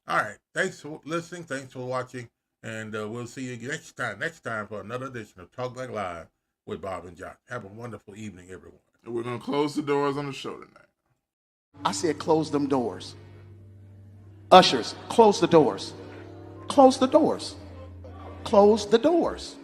all right. Thanks for listening. Thanks for watching, and we'll see you next time for another edition of Talk Back Live with Bob and Josh. Have a wonderful evening, everyone. And we're gonna close the doors on the show tonight. I said close them doors. Ushers, close the doors. Close the doors. Close the doors.